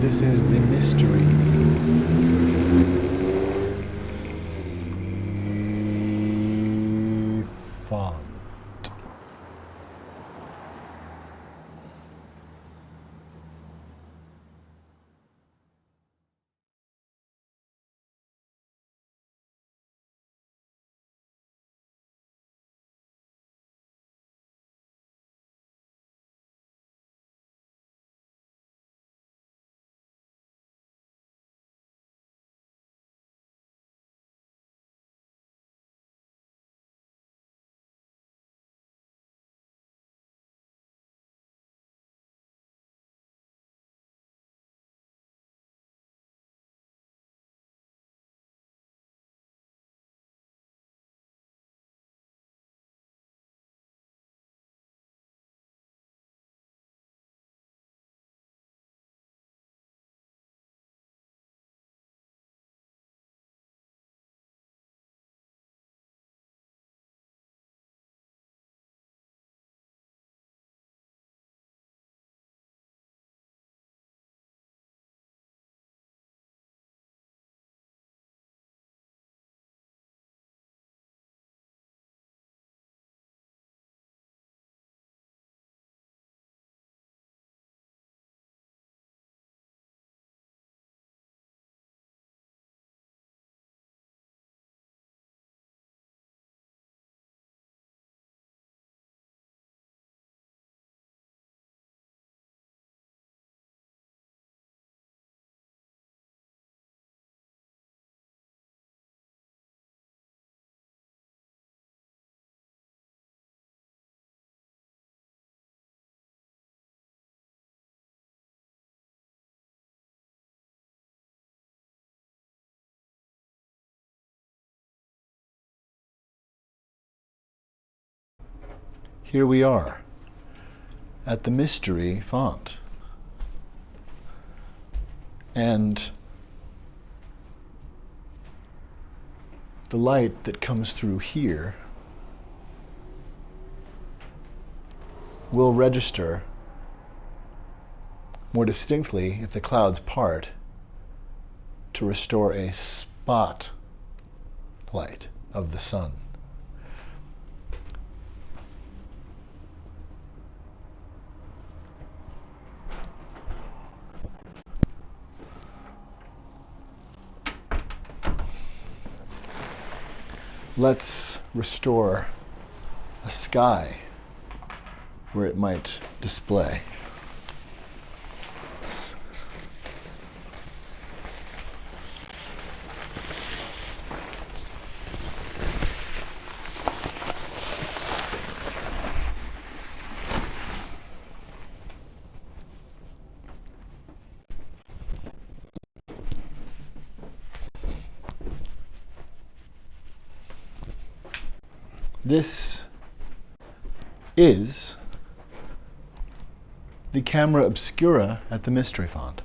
This is the mystery font. Here we are at the mystery font. And the light that comes through here will register more distinctly if the clouds part to restore a spot light of the sun. Let's restore a sky where it might display. This is the camera obscura at the mystery font.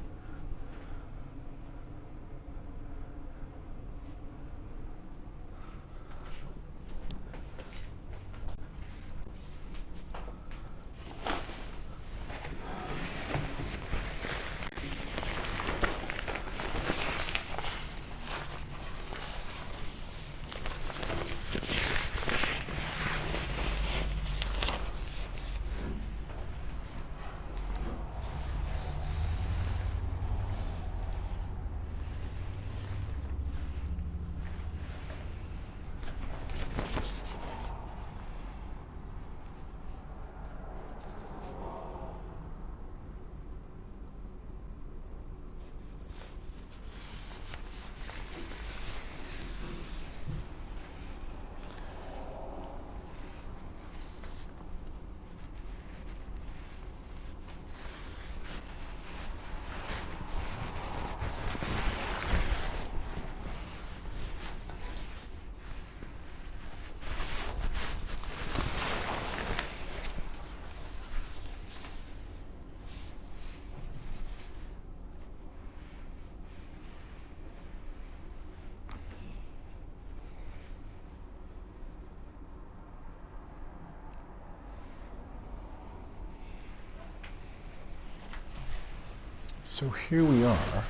So here we are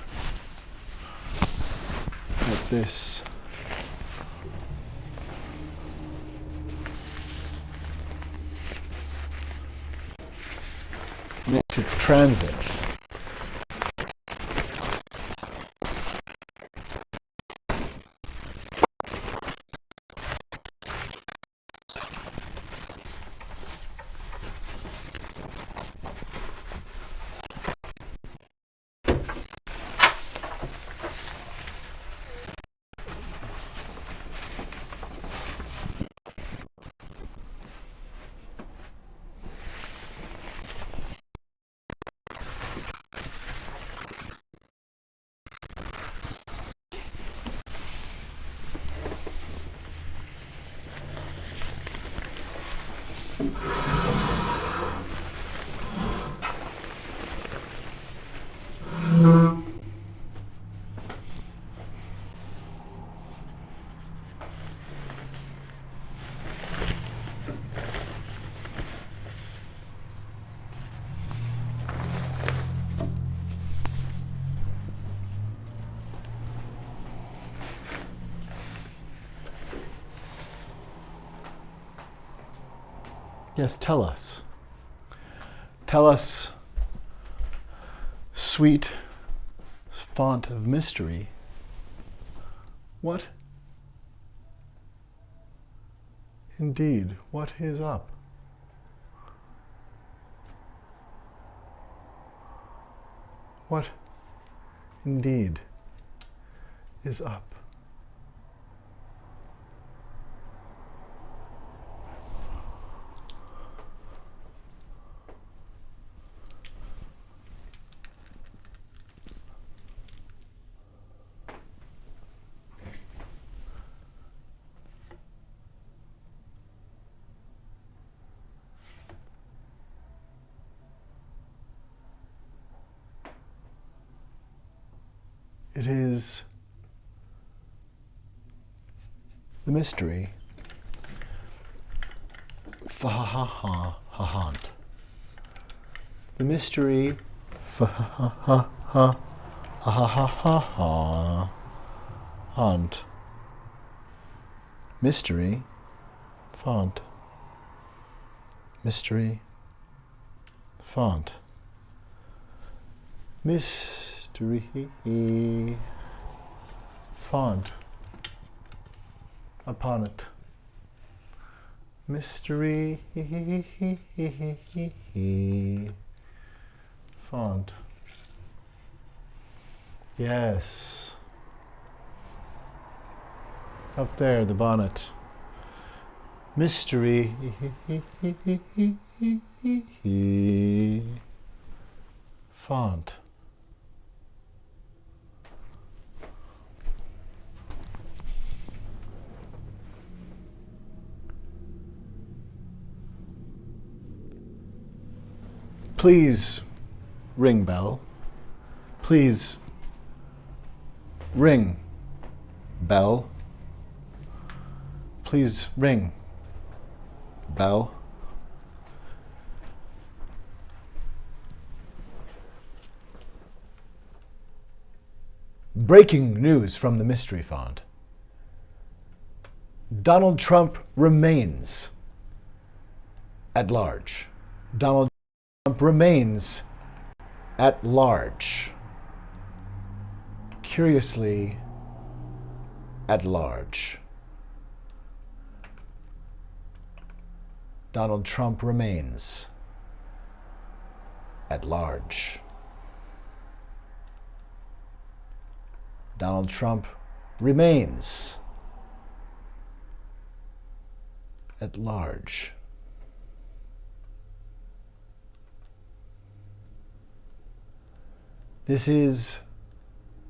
at this makes its transit. Yes, tell us. Tell us, sweet font of mystery, what indeed, what is up? What indeed is up? It is the mystery. Fa-ha-ha-ha-ha-haunt. The mystery. Fa-ha-ha-ha-ha-ha-ha-haunt. Mystery. Font. Mystery. Font. Mystery. Font. Upon it. Mystery. Font. Yes. Up there, the bonnet. Mystery. Font. Please ring bell. Please ring bell. Please ring bell. Breaking news from the mystery font. Donald Trump remains at large. Donald Trump remains at large. Curiously, at large. Donald Trump remains at large. Donald Trump remains at large. This is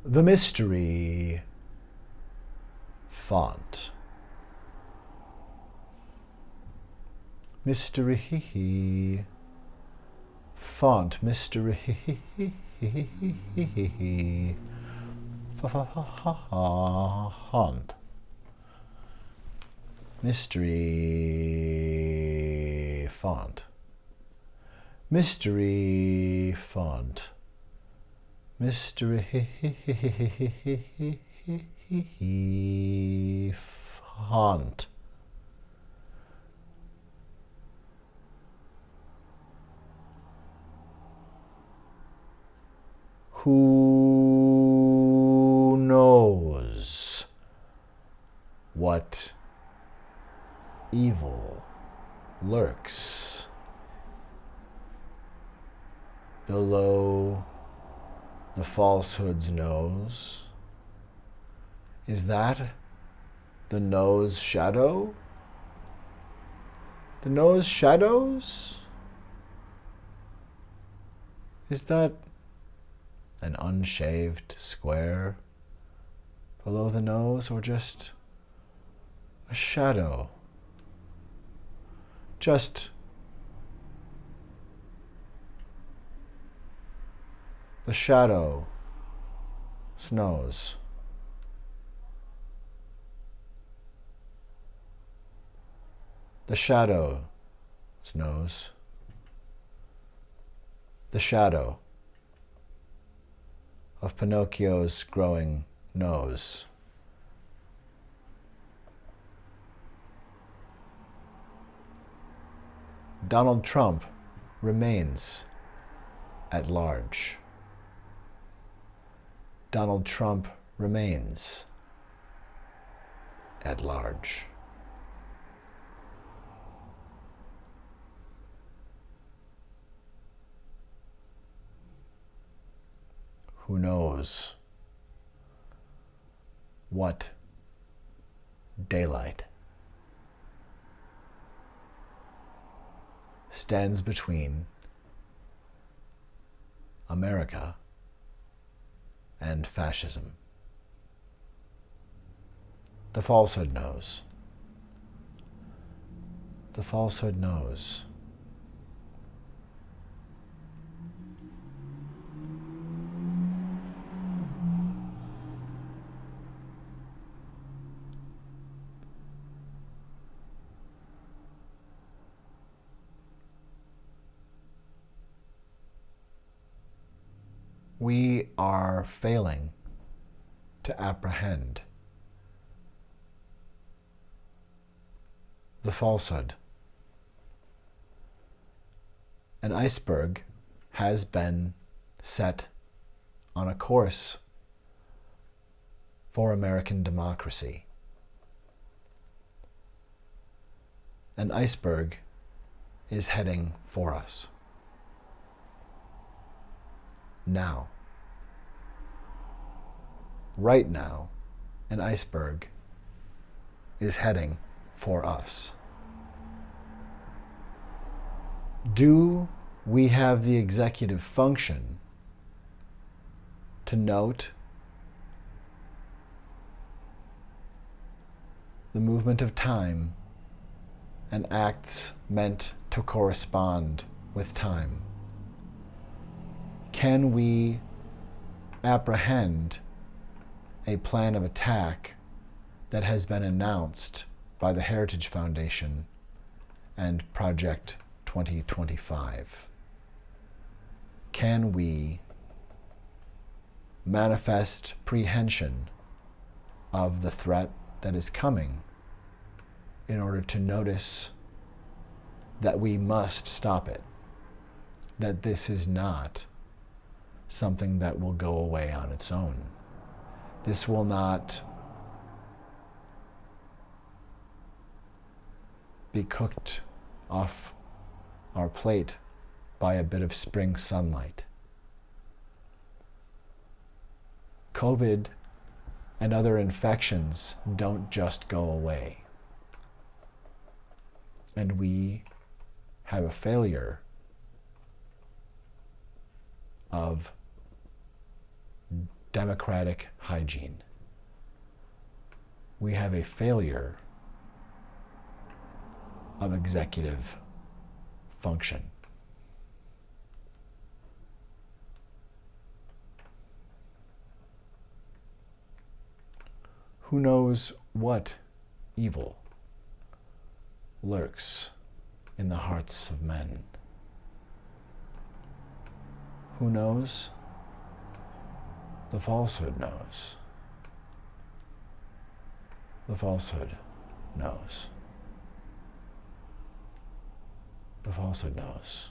the mystery font. Mystery font. Mystery font. Mystery font. Mystery font. Mystery font. Who knows what evil lurks below the falsehood's nose? Is that the nose shadow? The nose shadows? Is that an unshaved square below the nose, or just a shadow? Just the shadow's nose. The shadow's nose. The shadow of Pinocchio's growing nose. Donald Trump remains at large. Donald Trump remains at large. Who knows what daylight stands between America and fascism? The falsehood knows. The falsehood knows. We are failing to apprehend the falsehood. An iceberg has been set on a course for American democracy. An iceberg is heading for us. Now. Right now, an iceberg is heading for us. Do we have the executive function to note the movement of time and acts meant to correspond with time? Can we apprehend a plan of attack that has been announced by the Heritage Foundation and Project 2025? Can we manifest prehension of the threat that is coming in order to notice that we must stop it, that this is not something that will go away on its own? This will not be cooked off our plate by a bit of spring sunlight. COVID and other infections don't just go away. And we have a failure of democratic hygiene. We have a failure of executive function. Who knows what evil lurks in the hearts of men? Who knows? The falsehood knows. The falsehood knows. The falsehood knows.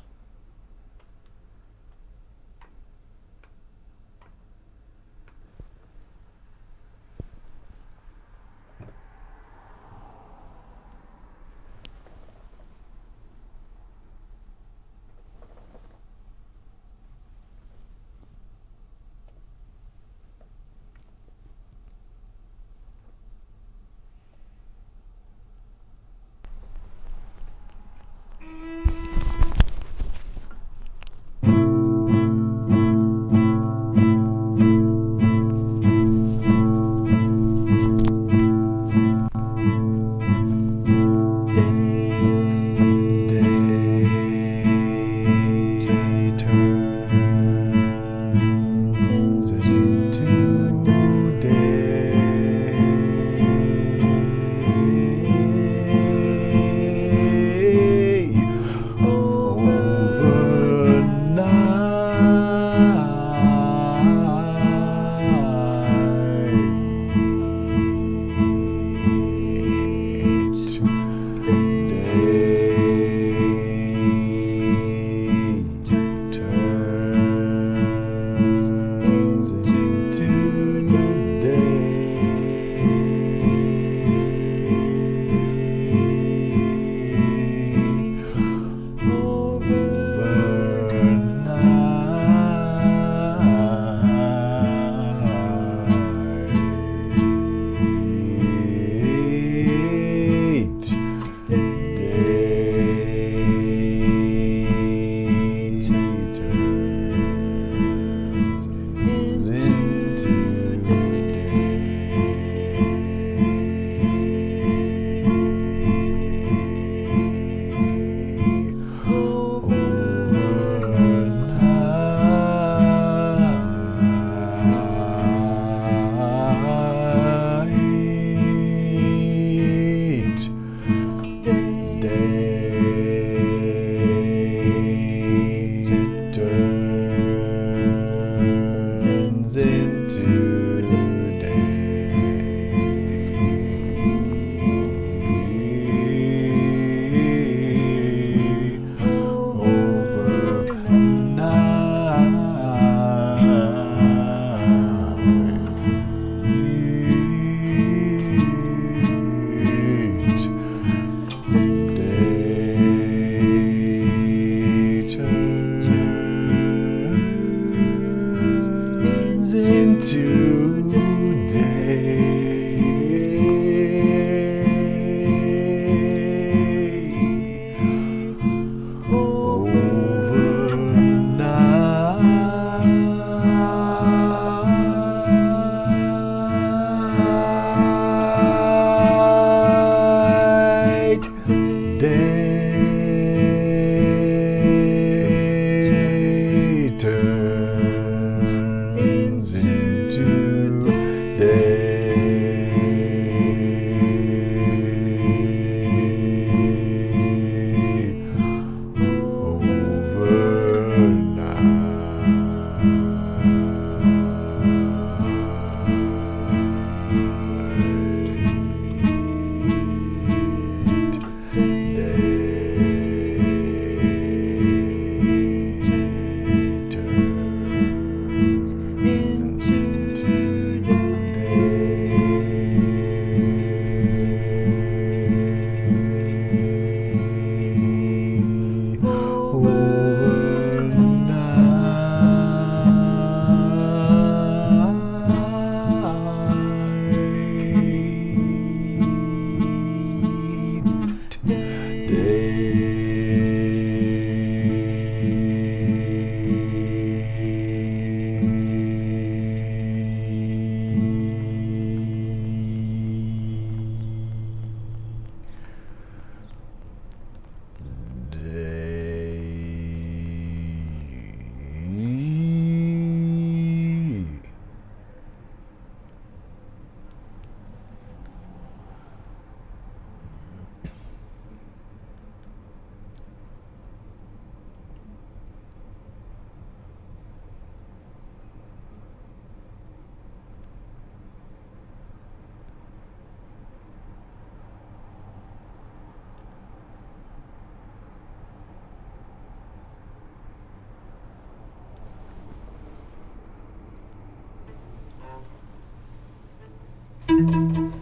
Turns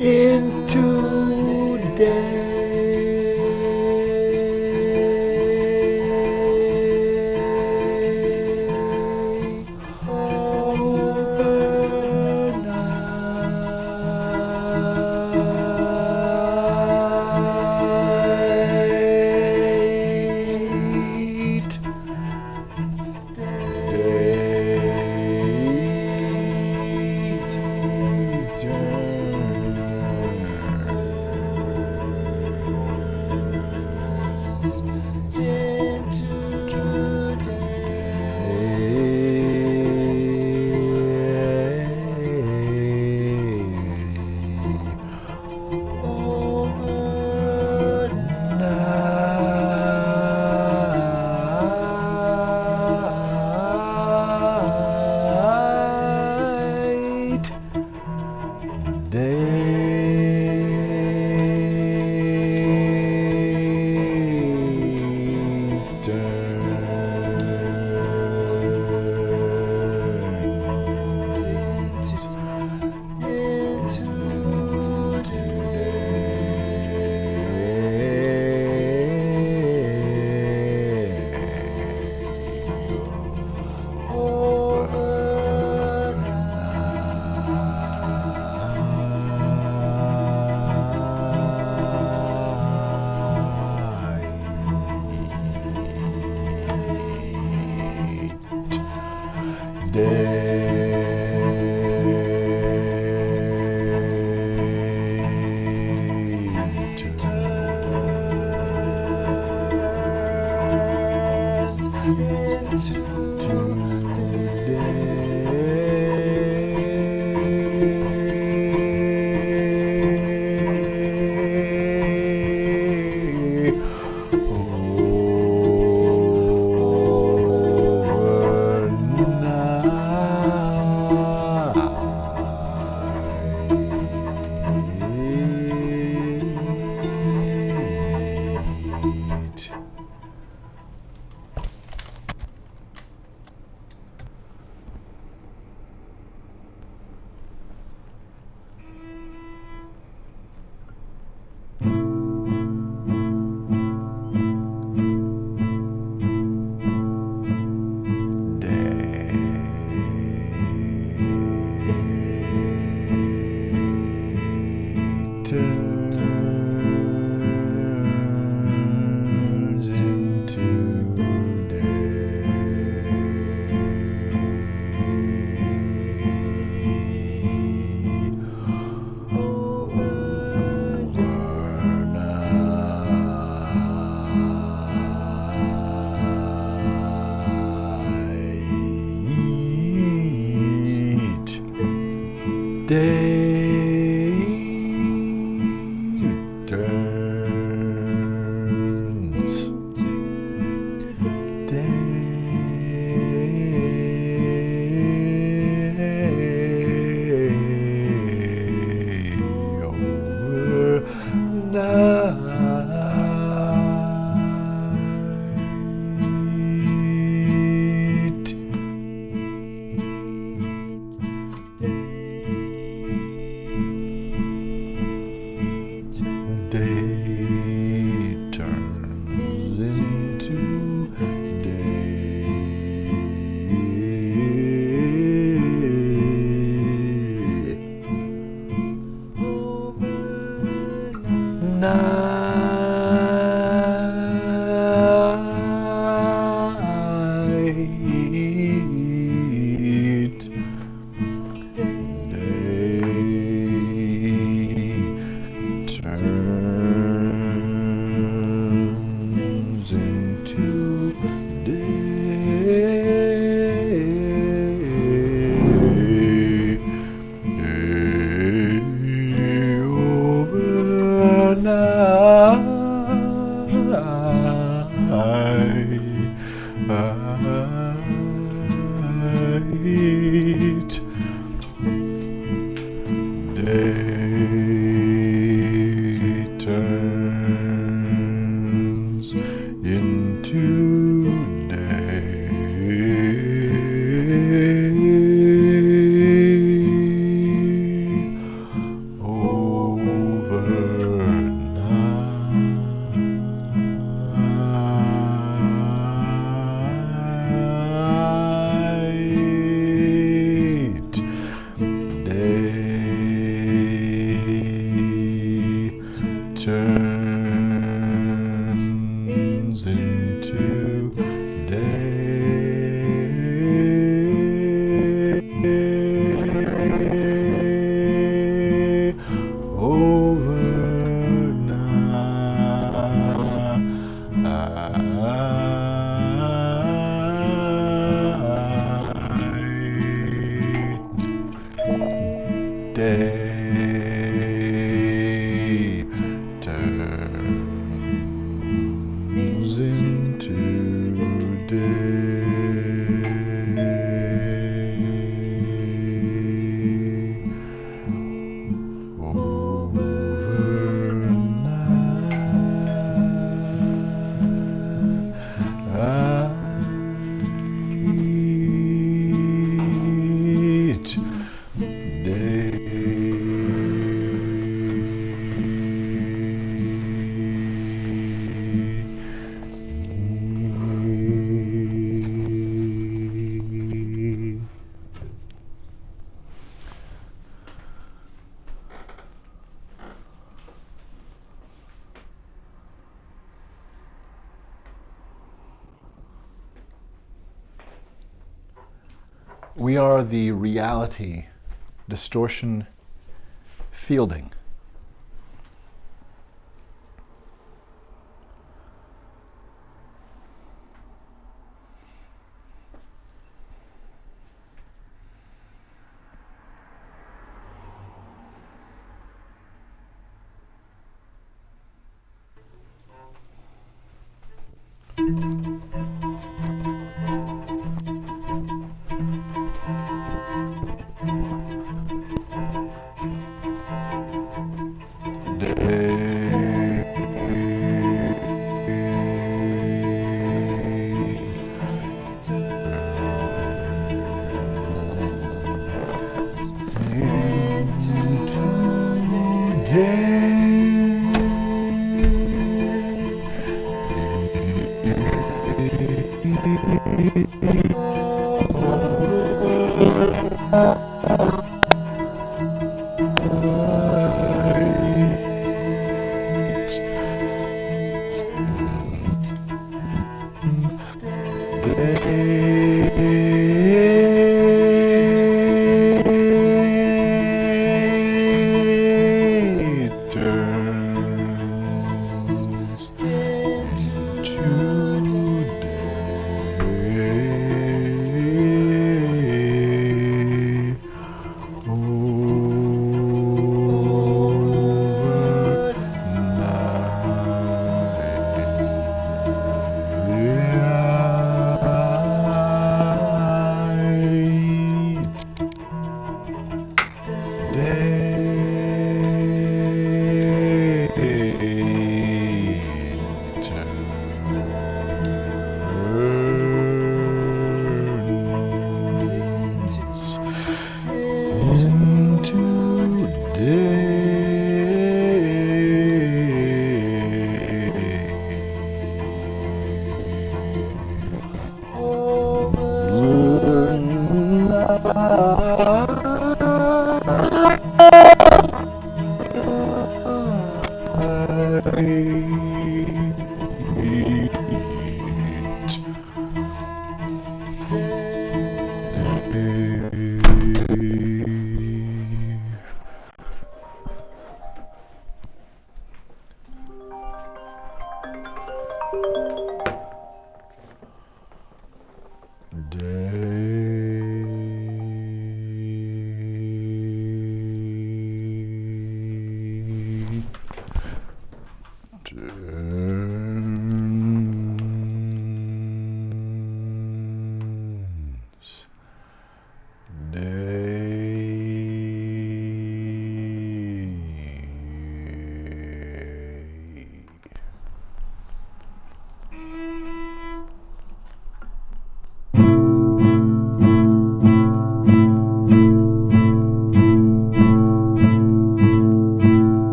into day. day turns into We are the reality distortion fielding.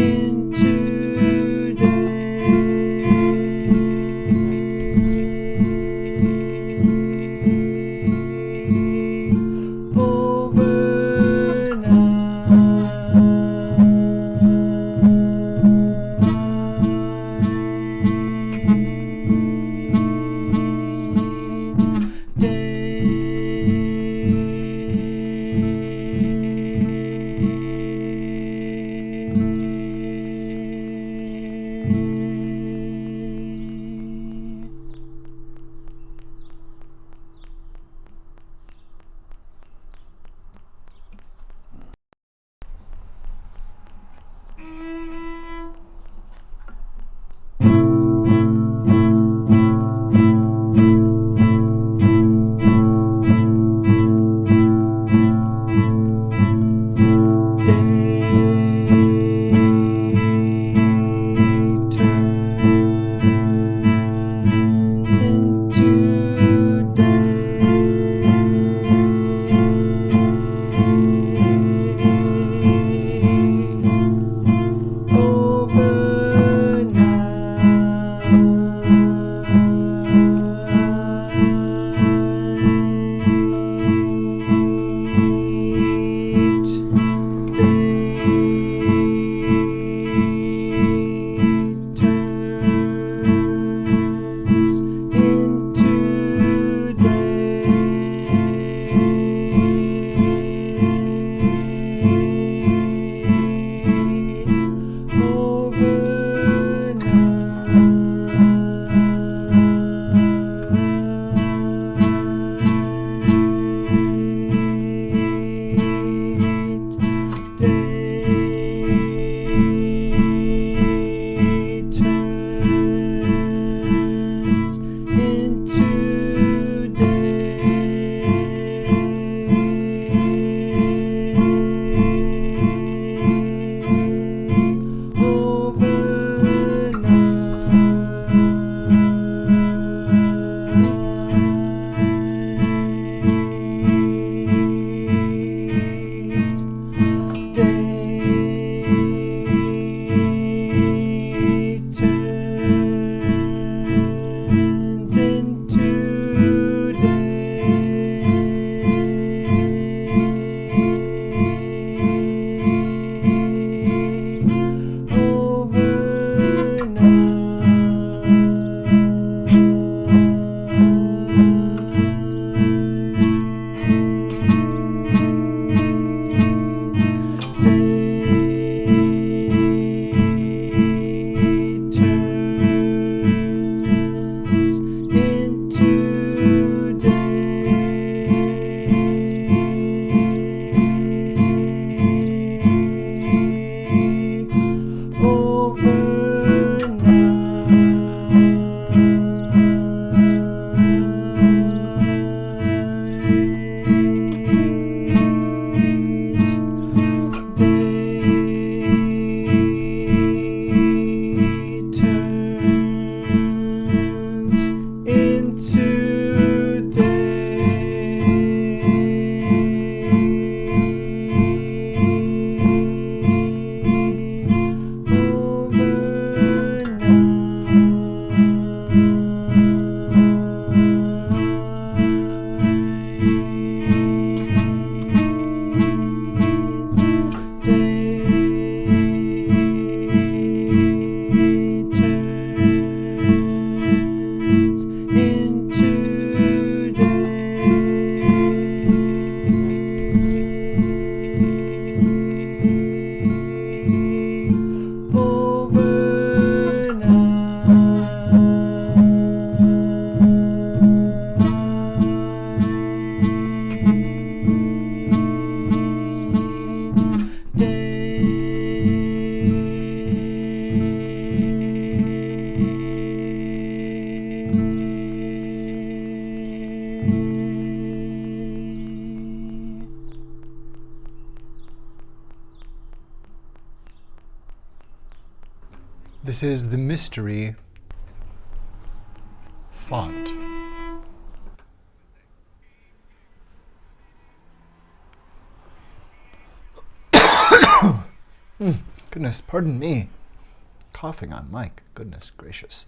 into day, This is the mystery font. Goodness, pardon me. Coughing on mic. Goodness gracious.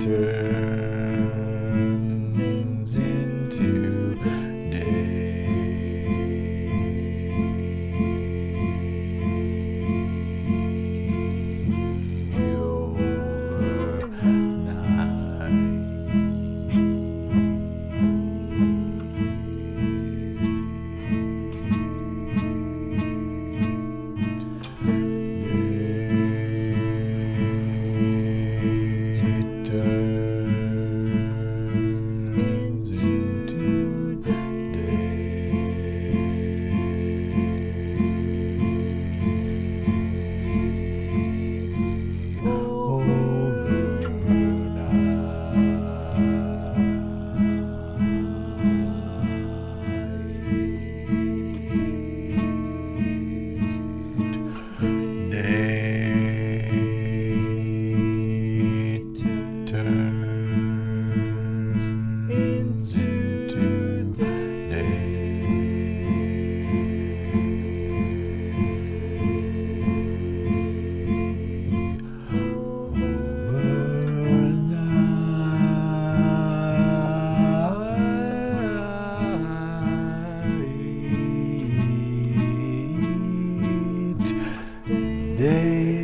turns into day.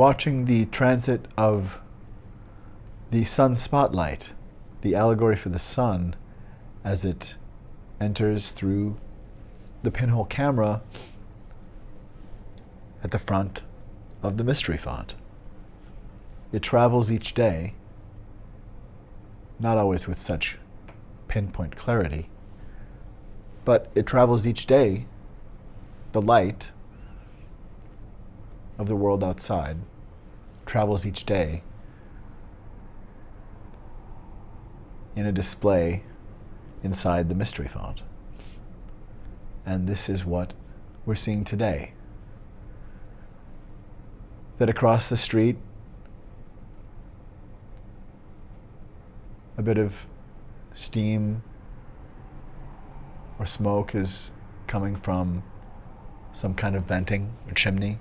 watching the transit of the sun spotlight, the allegory for the sun, as it enters through the pinhole camera at the front of the mystery font. It travels each day, not always with such pinpoint clarity, but it travels each day. The light of the world outside travels each day in a display inside the mystery font. And this is what we're seeing today. That across the street, a bit of steam or smoke is coming from some kind of venting or chimney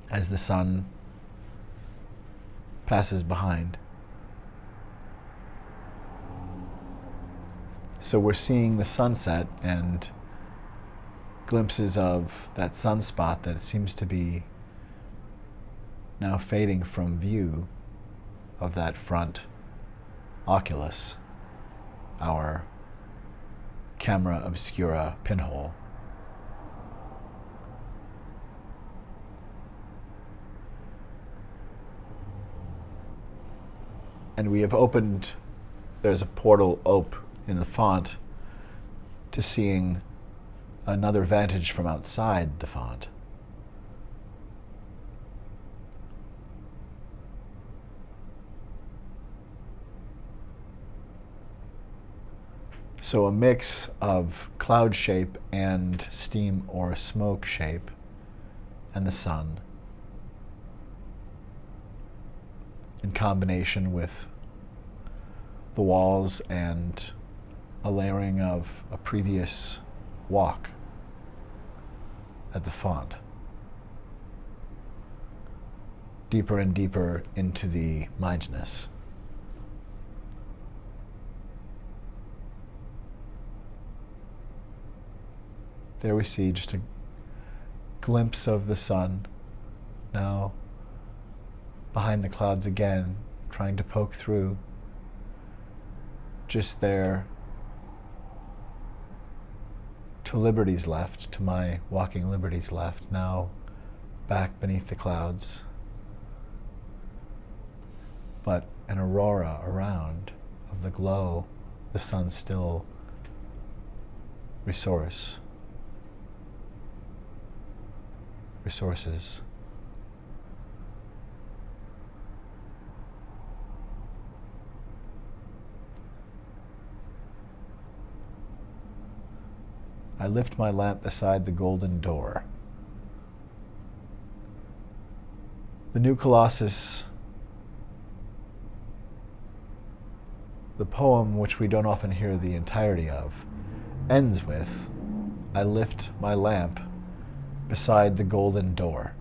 as the sun passes behind. So we're seeing the sunset and glimpses of that sunspot that seems to be now fading from view of that front oculus, our camera obscura pinhole. And we have opened, there's a portal ope in the font to seeing another vantage from outside the font. So a mix of cloud shape and steam or smoke shape and the sun, in combination with the walls and a layering of a previous walk at the font, deeper and deeper into the mindness. There we see just a glimpse of the sun, now behind the clouds again, trying to poke through. Just there to Liberty's left, to my walking Liberty's left, now back beneath the clouds. But an aurora around of the glow, the sun still resources. I lift my lamp beside the golden door. The new Colossus, the poem which we don't often hear the entirety of, ends with, I lift my lamp beside the golden door.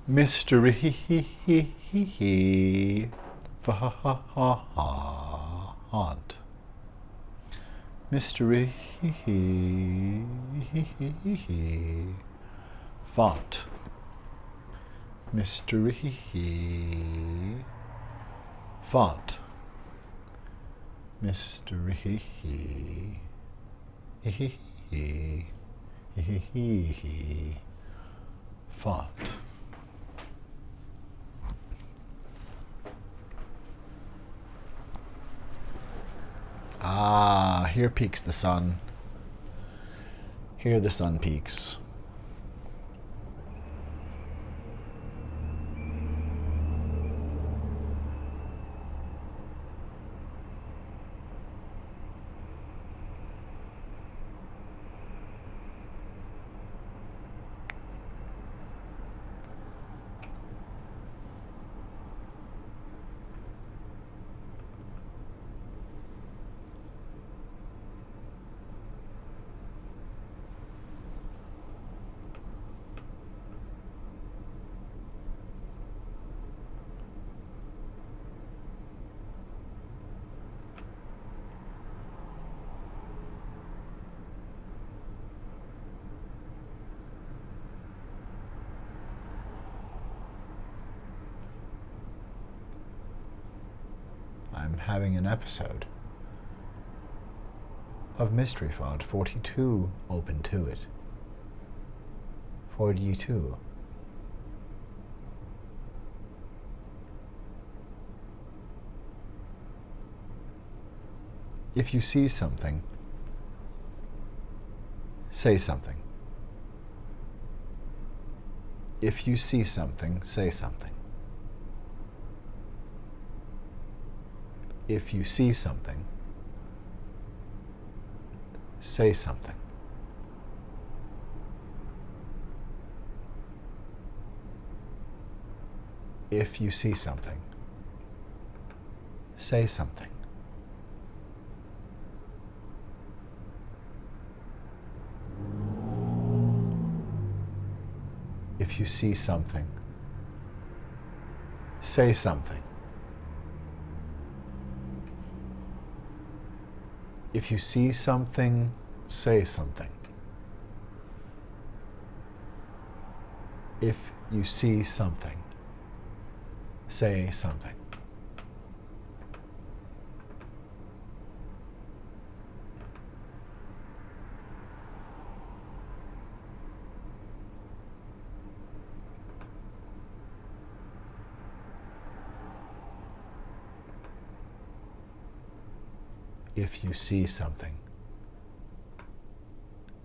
Mystery font. Mystery font. Mystery font. Mystery font. Ah, here peeks the sun. Here the sun peaks. I'm having an episode of Mystery Font 42 open to it. 42. If you see something, say something. If you see something, say something. If you see something, say something. If you see something, say something. If you see something, say something. If you see something, say something. If you see something,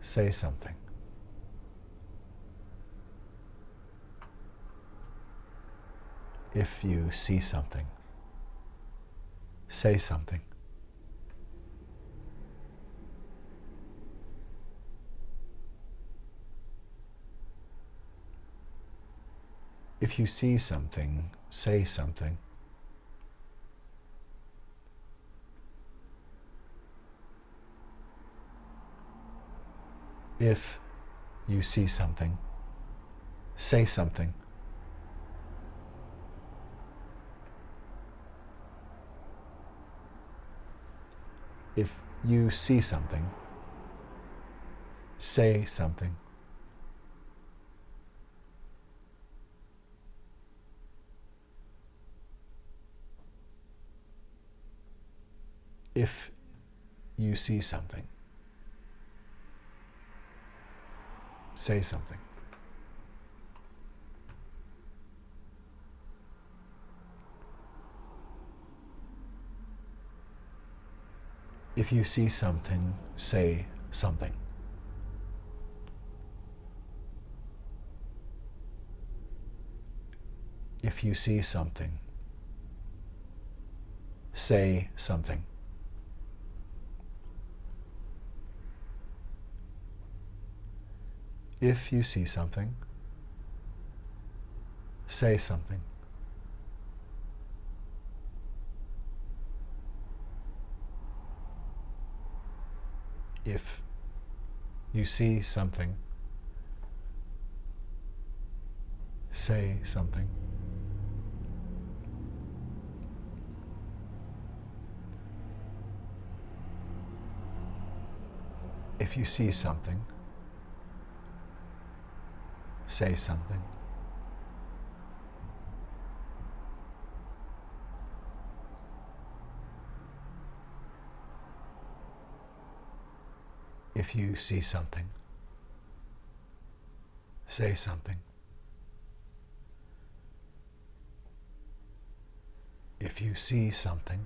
say something. If you see something, say something. If you see something, say something. If you see something, say something. If you see something, say something. If you see something, say something. If you see something, say something. If you see something, say something. If you see something, say something. If you see something, say something. If you see something, say something. If you see something, say something. If you see something, say something. If you see something,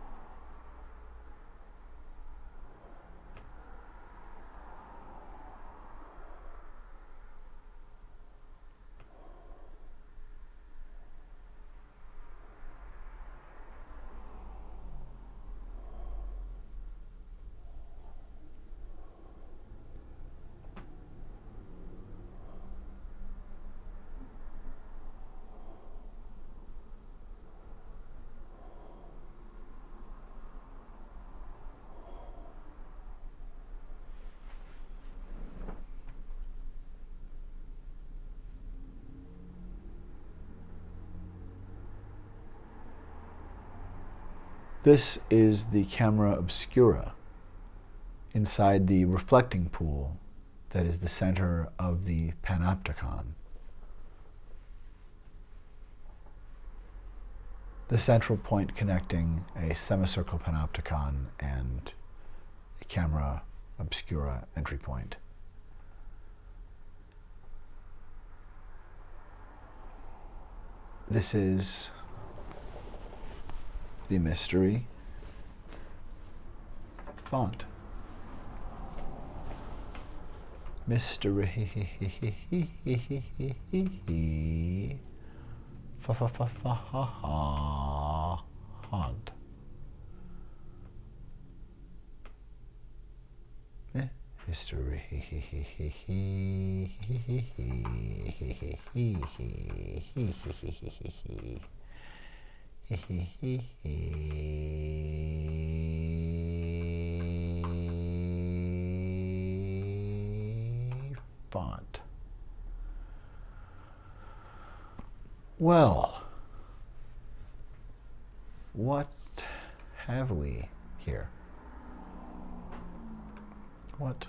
This is the camera obscura inside the reflecting pool that is the center of the panopticon. The central point connecting a semicircle panopticon and a camera obscura entry point. This is the mystery font. Mystery font. History. Font. Well, what have we here? What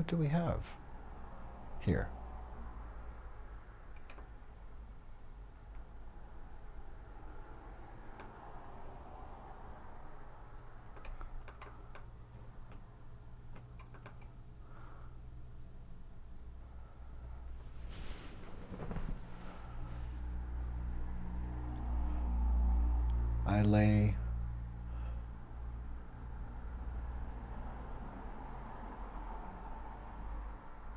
do we have here?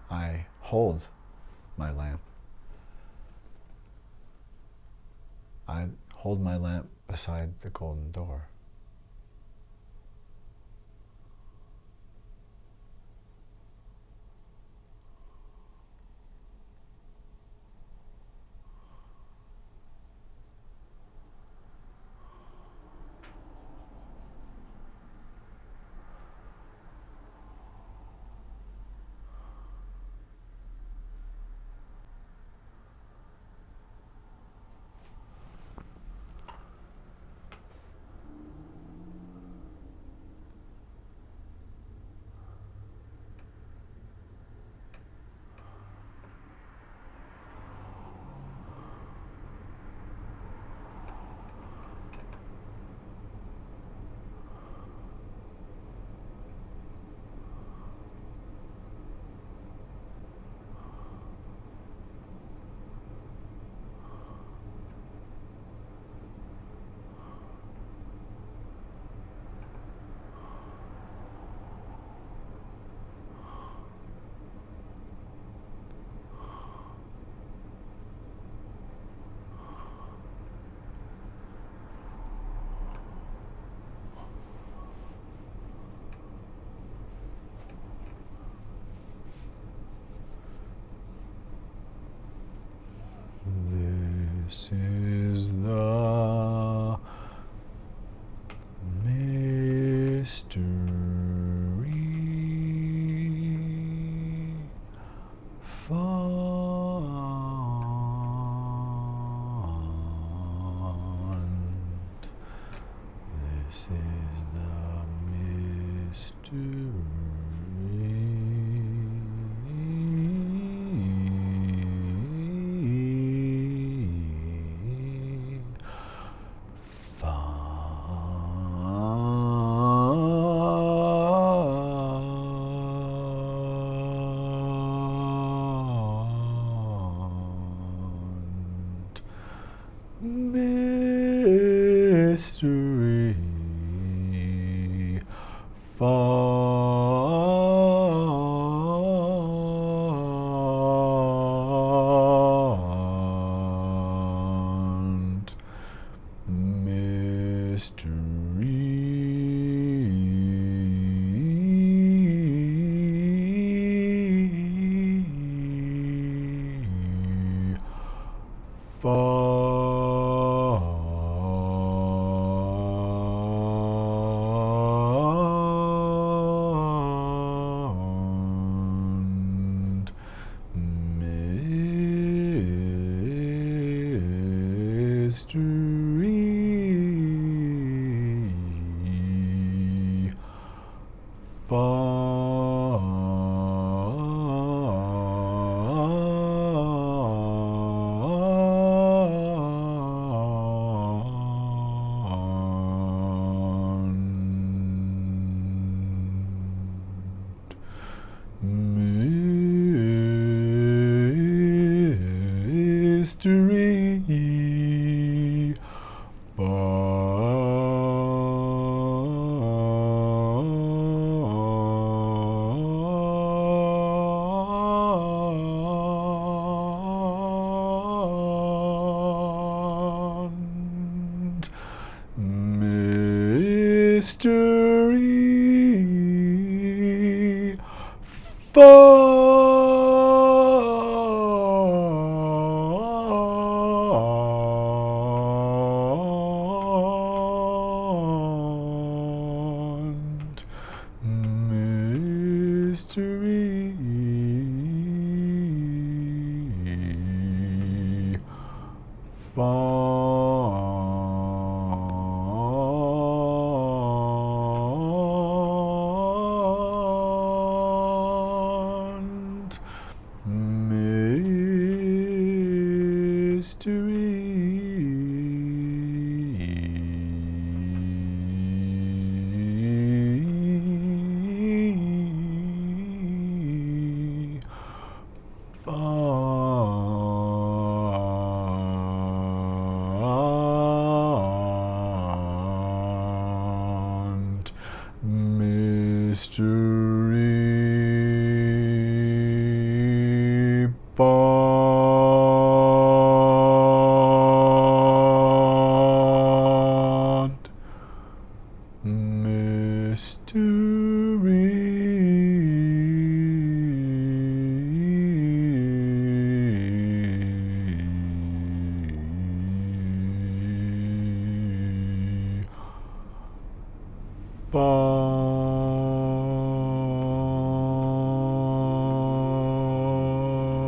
I hold my lamp. I hold my lamp beside the golden door. This is the mystery font. This is the mystery mystery font. Mystery font. Mystery mystery font. Mystery font. Mystery font. Mystery font. Mystery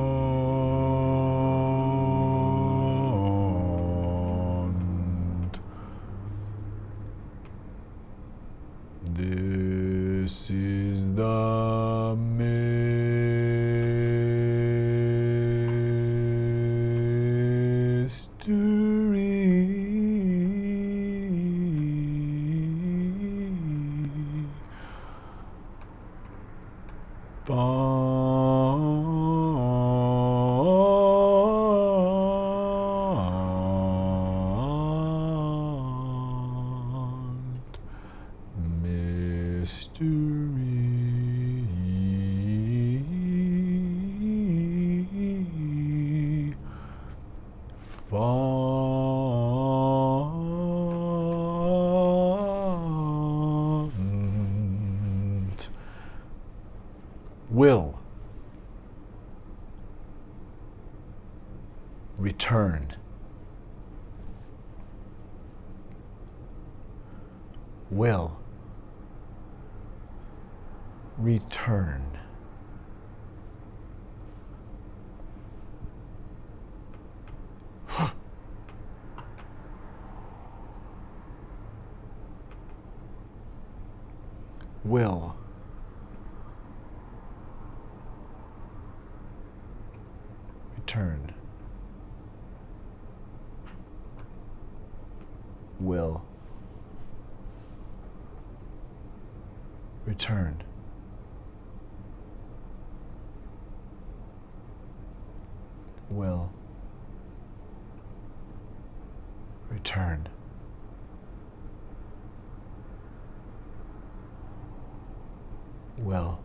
font. This is the mystery font. Mystery font. Will return. Will return. Will return. Will return. Will return. Will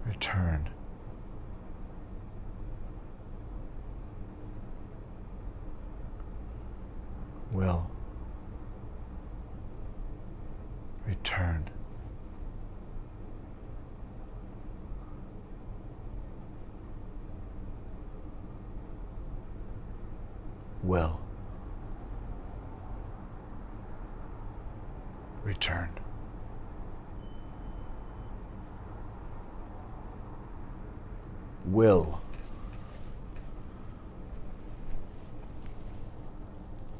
return. Will return. Will return.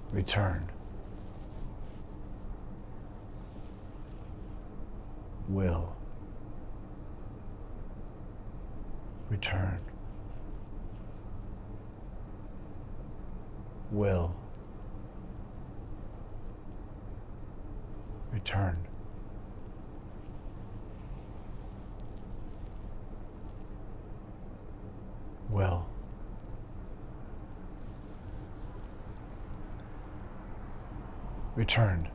Will return. Will return. Will return. Will return.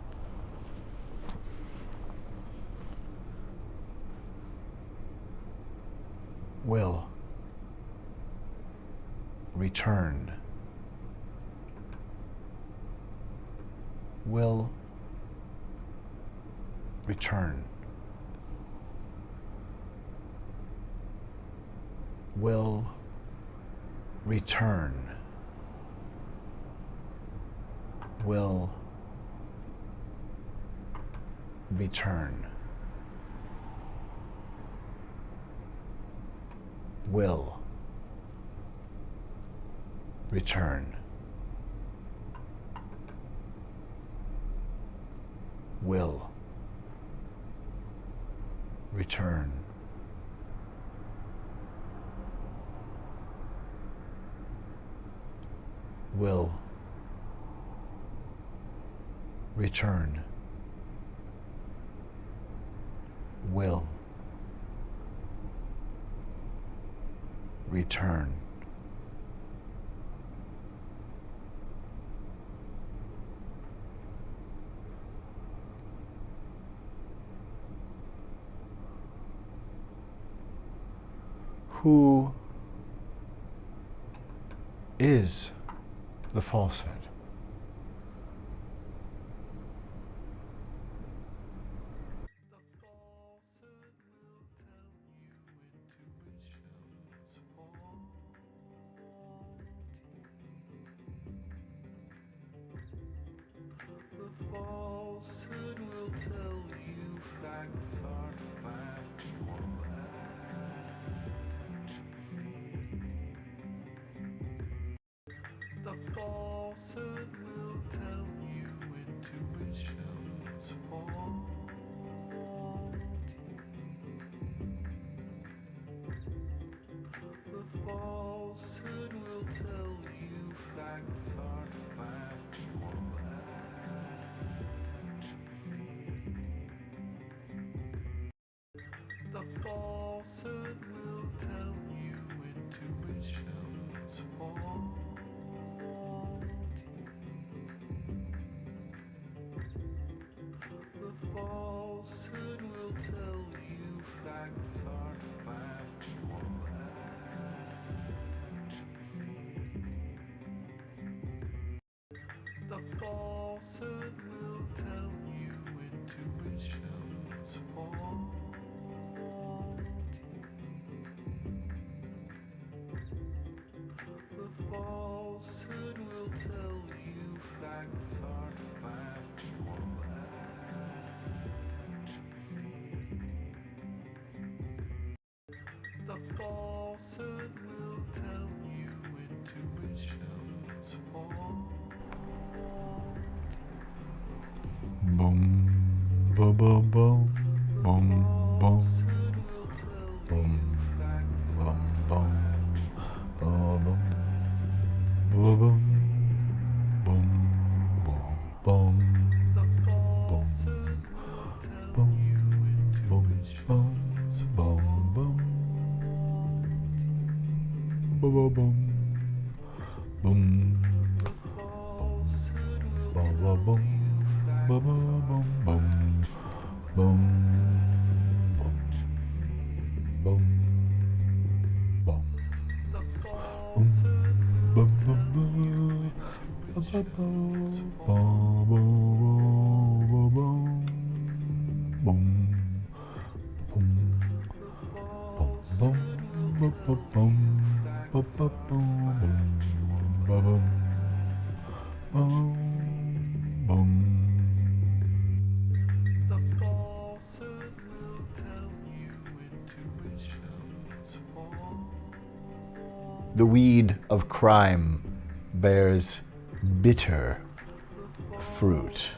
Will return. will return. Will return. Will return. Will return. Will return. Will return. Will return. Who is the falsehood? The falsehood will tell you facts aren't factual actually. The falsehood will tell you intuition's faulty. The falsehood will tell you facts aren't factual actually. The falsehood will tell you intuition's faulty. The falsehood will tell you facts aren't factual actually. The falsehood will tell you intuition's faulty. The falsehood will tell you facts aren't factual actually. The falsehood will tell you intuition's faulty. Boom, boom, boom, boom, boom, boom, boom, boom, boom, boom, boom, boom, boom, boom, The boom, falsehood will tell boom, you boom, intuition's boom, boom, boom, boom, boom, boom. The falsehood will Boom, tell boom, you boom, facts boom, aren't boom, boom, boom, boom, The boom, falsehood will boom, tell boom, you boom, intuition's boom, boom, boom, boom, The boom, boom, falsehood will boom, tell boom, you boom, facts boom, aren't boom, factual boom, boom, boom. The falsehood will tell you intuition's faulty. The weed of crime bears bitter fruit.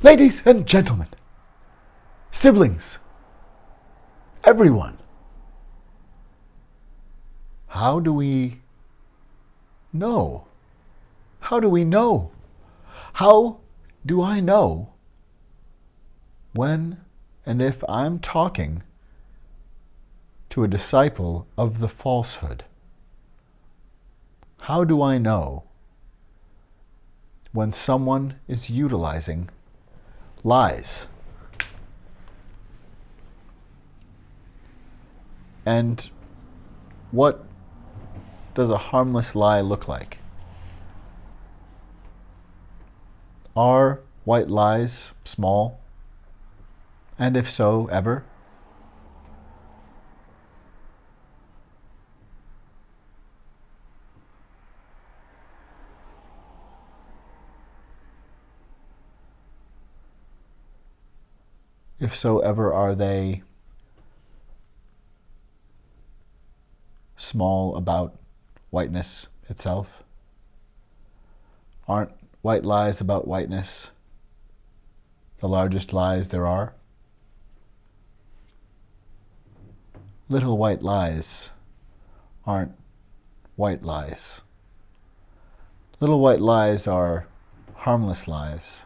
Ladies and gentlemen, siblings, everyone, how do we know? How do we know? How do I know when and if I'm talking to a disciple of the falsehood? How do I know when someone is utilizing lies? And what does a harmless lie look like? Are white lies small? And if so, ever? If so, ever, are they small about whiteness itself? Aren't white lies about whiteness the largest lies there are? Little white lies aren't white lies. Little white lies are harmless lies,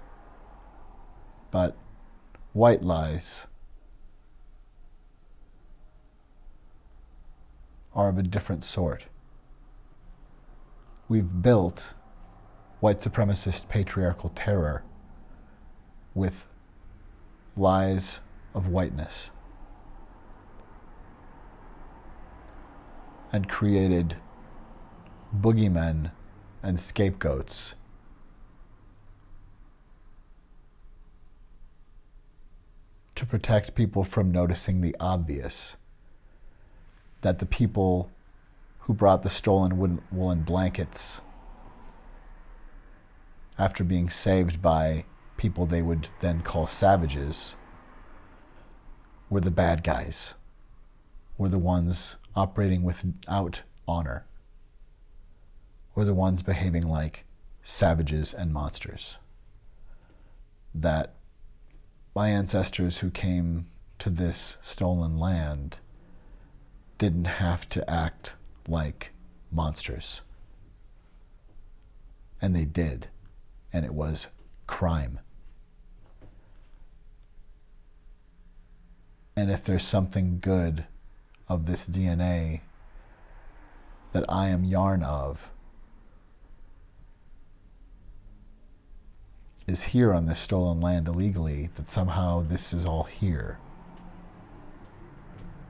but white lies are of a different sort. We've built white supremacist patriarchal terror with lies of whiteness and created boogeymen and scapegoats to protect people from noticing the obvious, that the people who brought the stolen woolen blankets after being saved by people they would then call savages were the bad guys, were the ones operating without honor, were the ones behaving like savages and monsters. That my ancestors who came to this stolen land didn't have to act like monsters. And they did. And it was crime. And if there's something good of this DNA that I am yarn of, is here on this stolen land illegally, that somehow this is all here,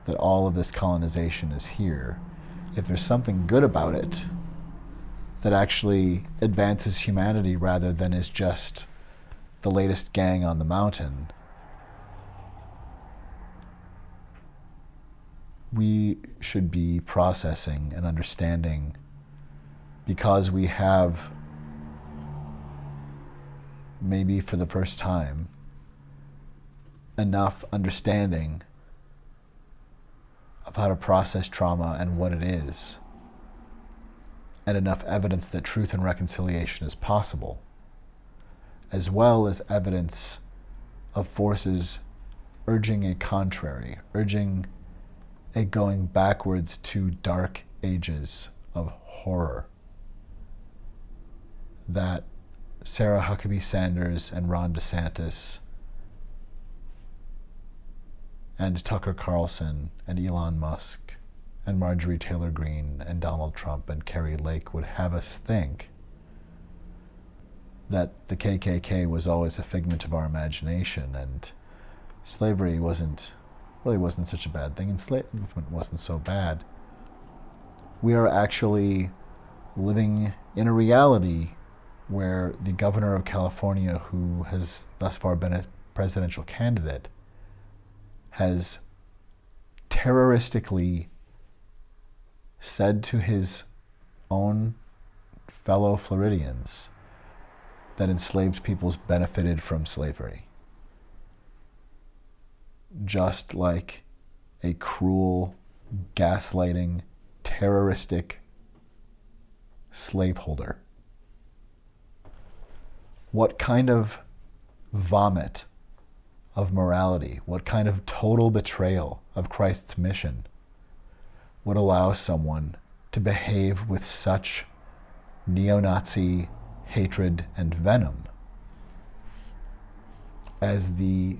that all of this colonization is here. If there's something good about it that actually advances humanity rather than is just the latest gang on the mountain, we should be processing and understanding, because we have, maybe for the first time, enough understanding of how to process trauma and what it is, and enough evidence that truth and reconciliation is possible, as well as evidence of forces urging a contrary, urging a going backwards to dark ages of horror, that Sarah Huckabee Sanders and Ron DeSantis and Tucker Carlson and Elon Musk and Marjorie Taylor Greene and Donald Trump and Carrie Lake would have us think that the KKK was always a figment of our imagination and slavery really wasn't such a bad thing, enslavement wasn't so bad. We are actually living in a reality where the governor of California, who has thus far been a presidential candidate, has terroristically said to his own fellow Floridians that enslaved peoples benefited from slavery. Just like a cruel, gaslighting, terroristic slaveholder. What kind of vomit of morality, what kind of total betrayal of Christ's mission would allow someone to behave with such neo-Nazi hatred and venom as the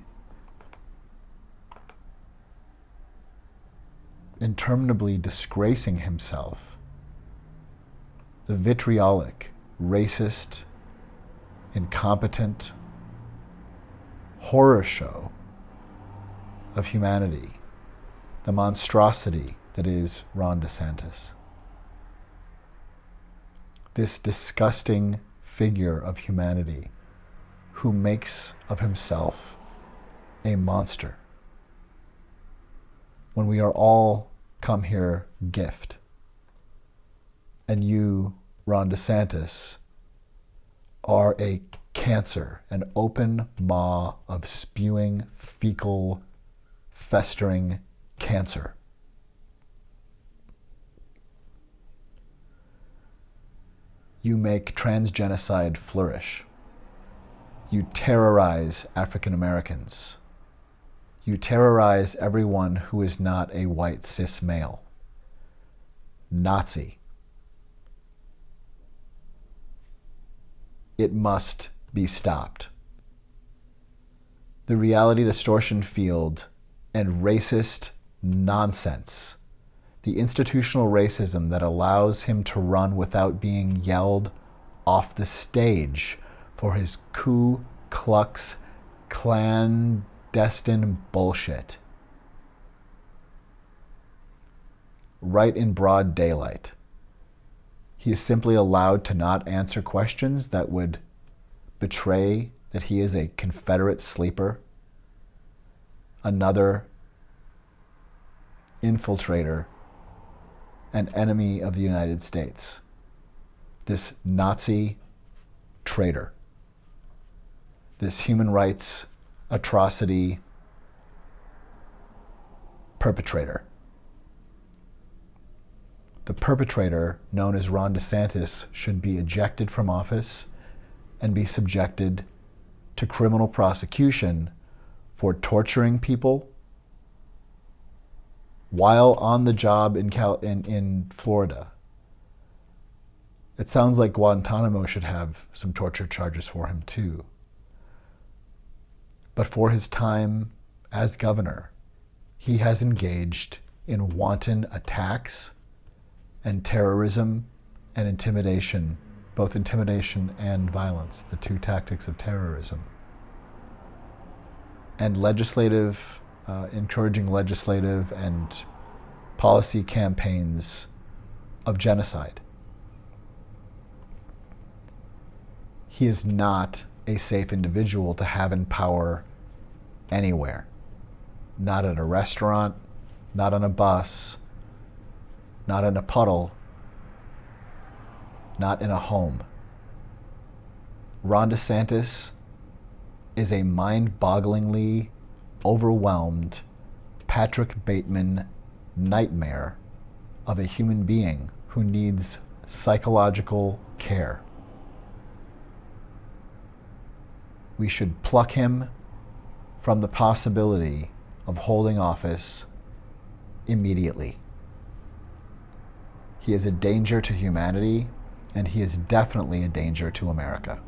interminably disgracing himself, the vitriolic, racist, incompetent horror show of humanity, the monstrosity that is Ron DeSantis. This disgusting figure of humanity who makes of himself a monster when we are all come here gift. And you, Ron DeSantis, are a cancer, an open maw of spewing, fecal, festering cancer. You make transgenocide flourish. You terrorize African Americans. You terrorize everyone who is not a white cis male. Nazi. It must be stopped. The reality distortion field and racist nonsense, the institutional racism that allows him to run without being yelled off the stage for his Ku Klux clandestine bullshit. Right in broad daylight. He is simply allowed to not answer questions that would betray that he is a Confederate sleeper, another infiltrator, an enemy of the United States. This Nazi traitor. This human rights atrocity perpetrator. The perpetrator, known as Ron DeSantis, should be ejected from office and be subjected to criminal prosecution for torturing people while on the job in Florida. It sounds like Guantanamo should have some torture charges for him too. But for his time as governor, he has engaged in wanton attacks and terrorism and intimidation, both intimidation and violence, the two tactics of terrorism. And encouraging legislative and policy campaigns of genocide. He is not a safe individual to have in power anywhere. Not at a restaurant, not on a bus, not in a puddle, not in a home. Ron DeSantis is a mind-bogglingly overwhelmed Patrick Bateman nightmare of a human being who needs psychological care. We should pluck him from the possibility of holding office immediately. He is a danger to humanity, and he is definitely a danger to America.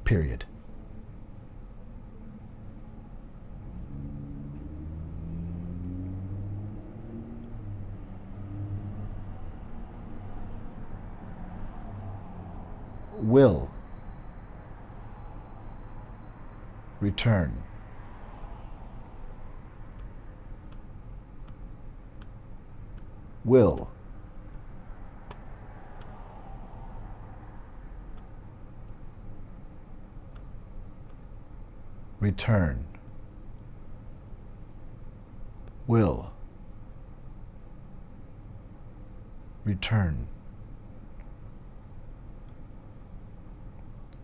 Period. Will return. Will return. Will return.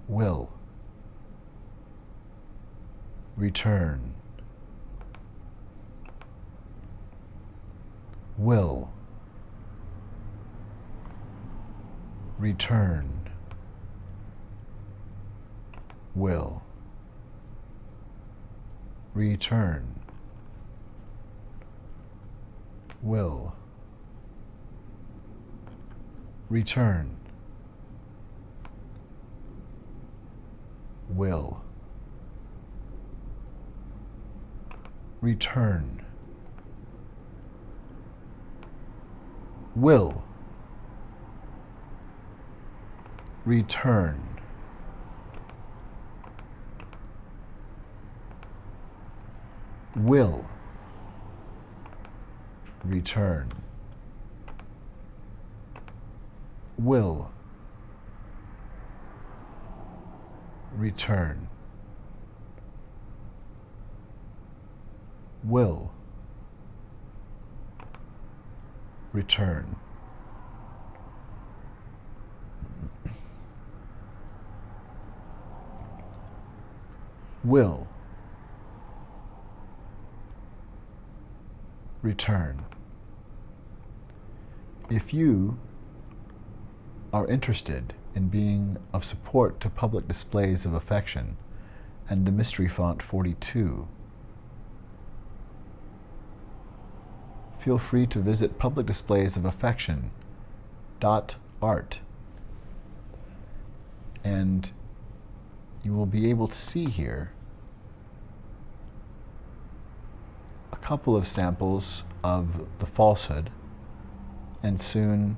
Will return. Will return. Will return. Will return. Will return. Will return. will return, will return, will return. Will return. If you are interested in being of support to public displays of affection and the Mystery Font 42, feel free to visit publicdisplaysofAffection.art, and you will be able to see here a couple of samples of the falsehood, and soon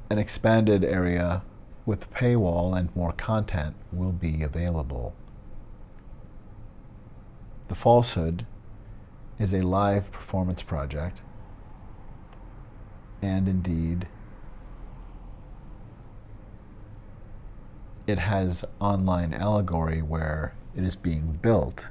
an expanded area with paywall and more content will be available. The Falsehood is a live performance project, and indeed it has online allegory where it is being built.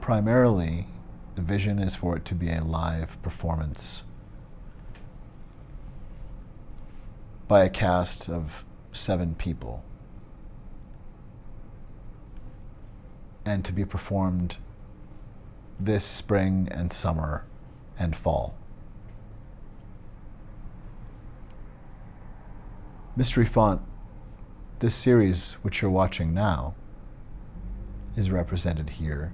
Primarily, the vision is for it to be a live performance by a cast of 7 people, and to be performed this spring and summer and fall. Mystery Font, this series which you're watching now, is represented here.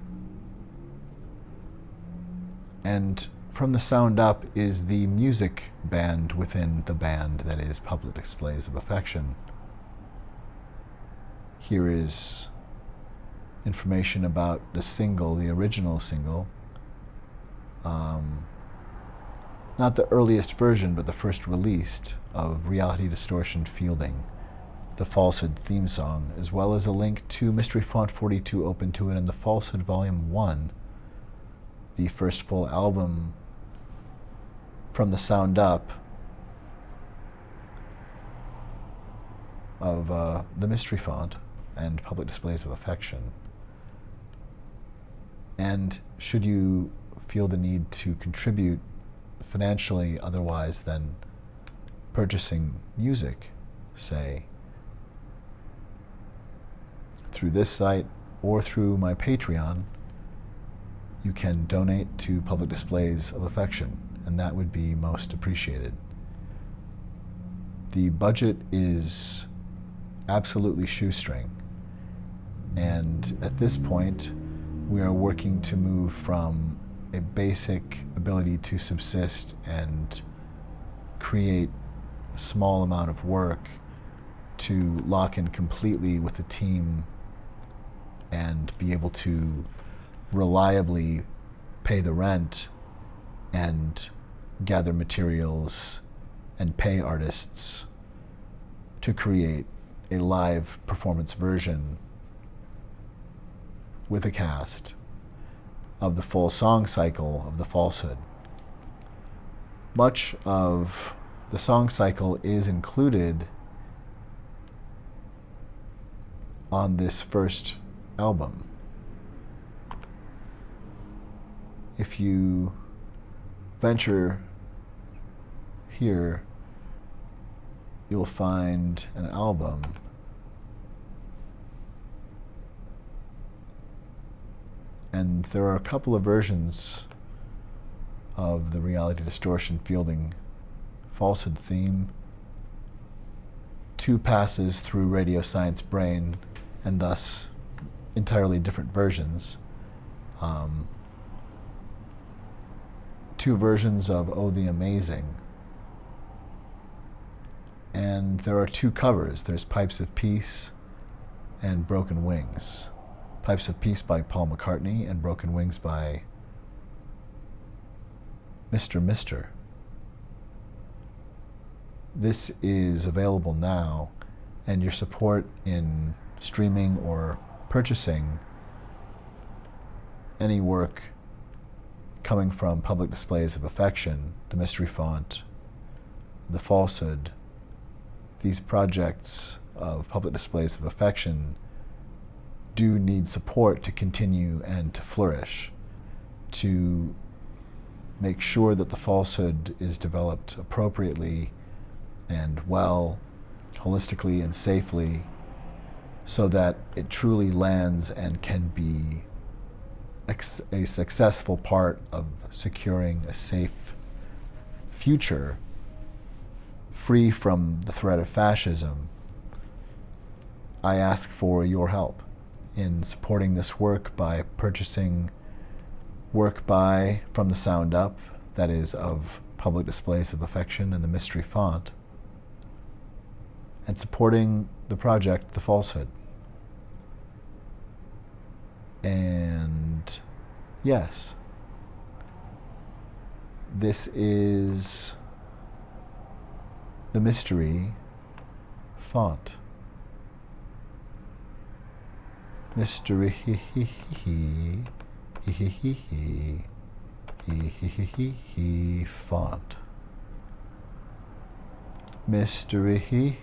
And from the sound up is the music band within the band that is Public Displays of Affection. Here is information about the single, the original single. Not the earliest version, but the first released of Reality Distortion Fielding, the Falsehood theme song, as well as a link to Mystery Font 42 open to it in the Falsehood Volume 1, the first full album from the sound up of the Mystery Font and Public Displays of Affection. And should you feel the need to contribute financially otherwise than purchasing music, say, through this site or through my Patreon, you can donate to Public Displays of Affection, and that would be most appreciated. The budget is absolutely shoestring, and at this point, we are working to move from a basic ability to subsist and create a small amount of work to lock in completely with the team and be able to reliably pay the rent and gather materials and pay artists to create a live performance version with a cast of the full song cycle of the Falsehood. Much of the song cycle is included on this first album. If you venture here, you'll find an album and there are a couple of versions of the Reality Distortion Fielding Falsehood theme. 2 passes through Radio Science Brain, and thus entirely different versions. 2 versions of Oh the Amazing. And there are 2 covers. There's Pipes of Peace and Broken Wings. Pipes of Peace by Paul McCartney and Broken Wings by Mr. Mister. this is available now, and your support in streaming or purchasing any work coming from Public Displays of Affection, the Mystery Font, the Falsehood, these projects of Public Displays of Affection do need support to continue and to flourish, to make sure that the Falsehood is developed appropriately and well, holistically and safely, so that it truly lands and can be a successful part of securing a safe future free from the threat of fascism. I ask for your help in supporting this work by purchasing work from the Sound Up, that is, of Public Displays of Affection and the Mystery Font, and supporting the project, The Falsehood. And yes, this is the Mystery Font. Mystery font. Mystery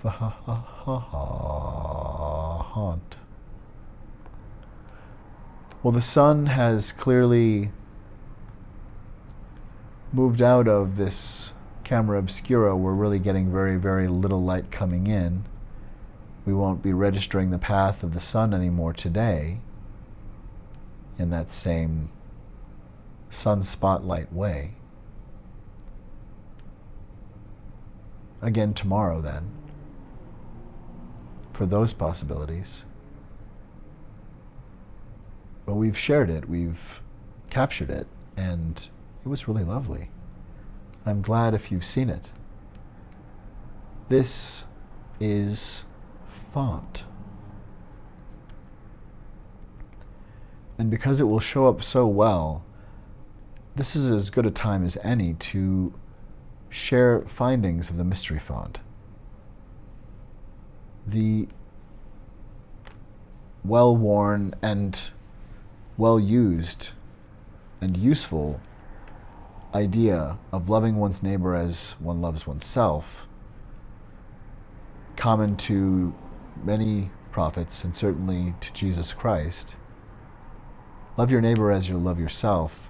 font. Well, the sun has clearly moved out of this camera obscura. We're really getting very, very little light coming in. We won't be registering the path of the sun anymore today in that same sun spotlight way. Again tomorrow then, for those possibilities. But we've shared it, we've captured it, and it was really lovely. I'm glad if you've seen it. This is font. And because it will show up so well, this is as good a time as any to share findings of the Mystery Font. The well-worn and well-used and useful idea of loving one's neighbor as one loves oneself, common to many prophets and certainly to Jesus Christ. Love your neighbor as you love yourself.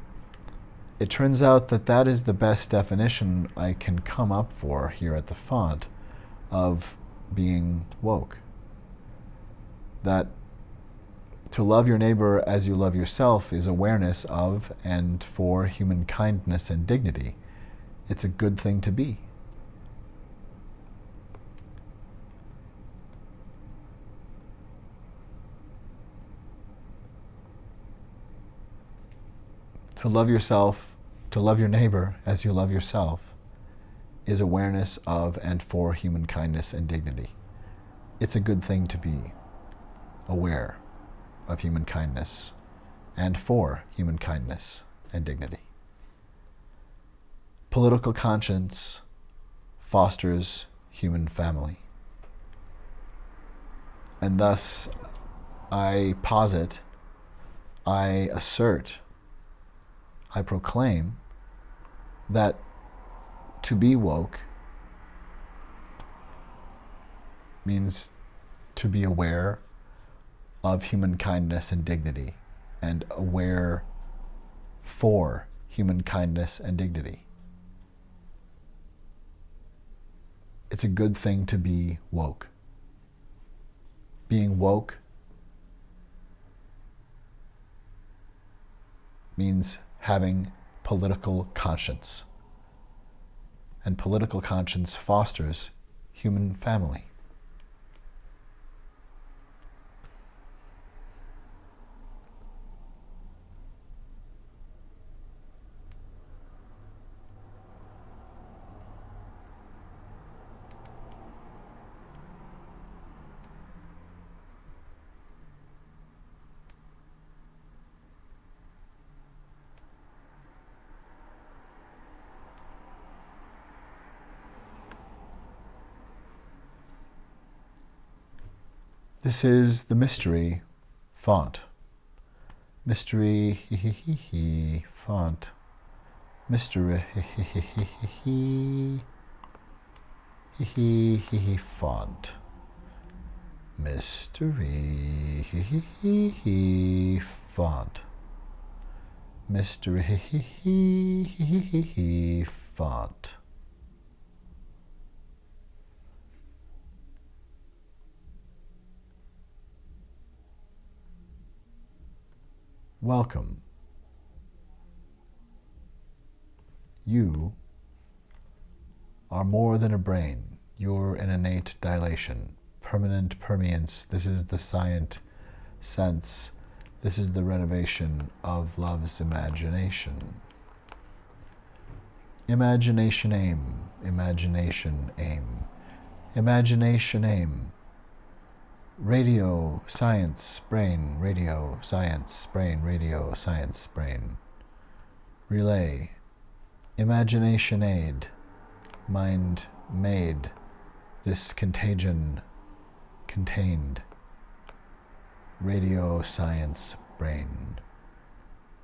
It turns out that that is the best definition I can come up for here at the font of being woke. That to love your neighbor as you love yourself is awareness of and for human kindness and dignity. It's a good thing to be. To love yourself, to love your neighbor as you love yourself, is awareness of and for human kindness and dignity. It's a good thing to be aware of human kindness and for human kindness and dignity. Political conscience fosters human family. And thus, I posit, I assert, I proclaim that to be woke means to be aware of human kindness and dignity, and aware for human kindness and dignity. It's a good thing to be woke. Being woke means having political conscience. And political conscience fosters human family. This is the mystery font. Mystery font. Mystery font. Mystery font. Mystery font. Welcome. You are more than a brain. You're an innate dilation, permanent permeance. This is the scient sense. This is the renovation of love's imagination. Imagination aim, imagination aim, imagination aim. Radio, science, brain, radio, science, brain, radio, science, brain. Relay, imagination aid, mind made, this contagion contained. Radio, science, brain.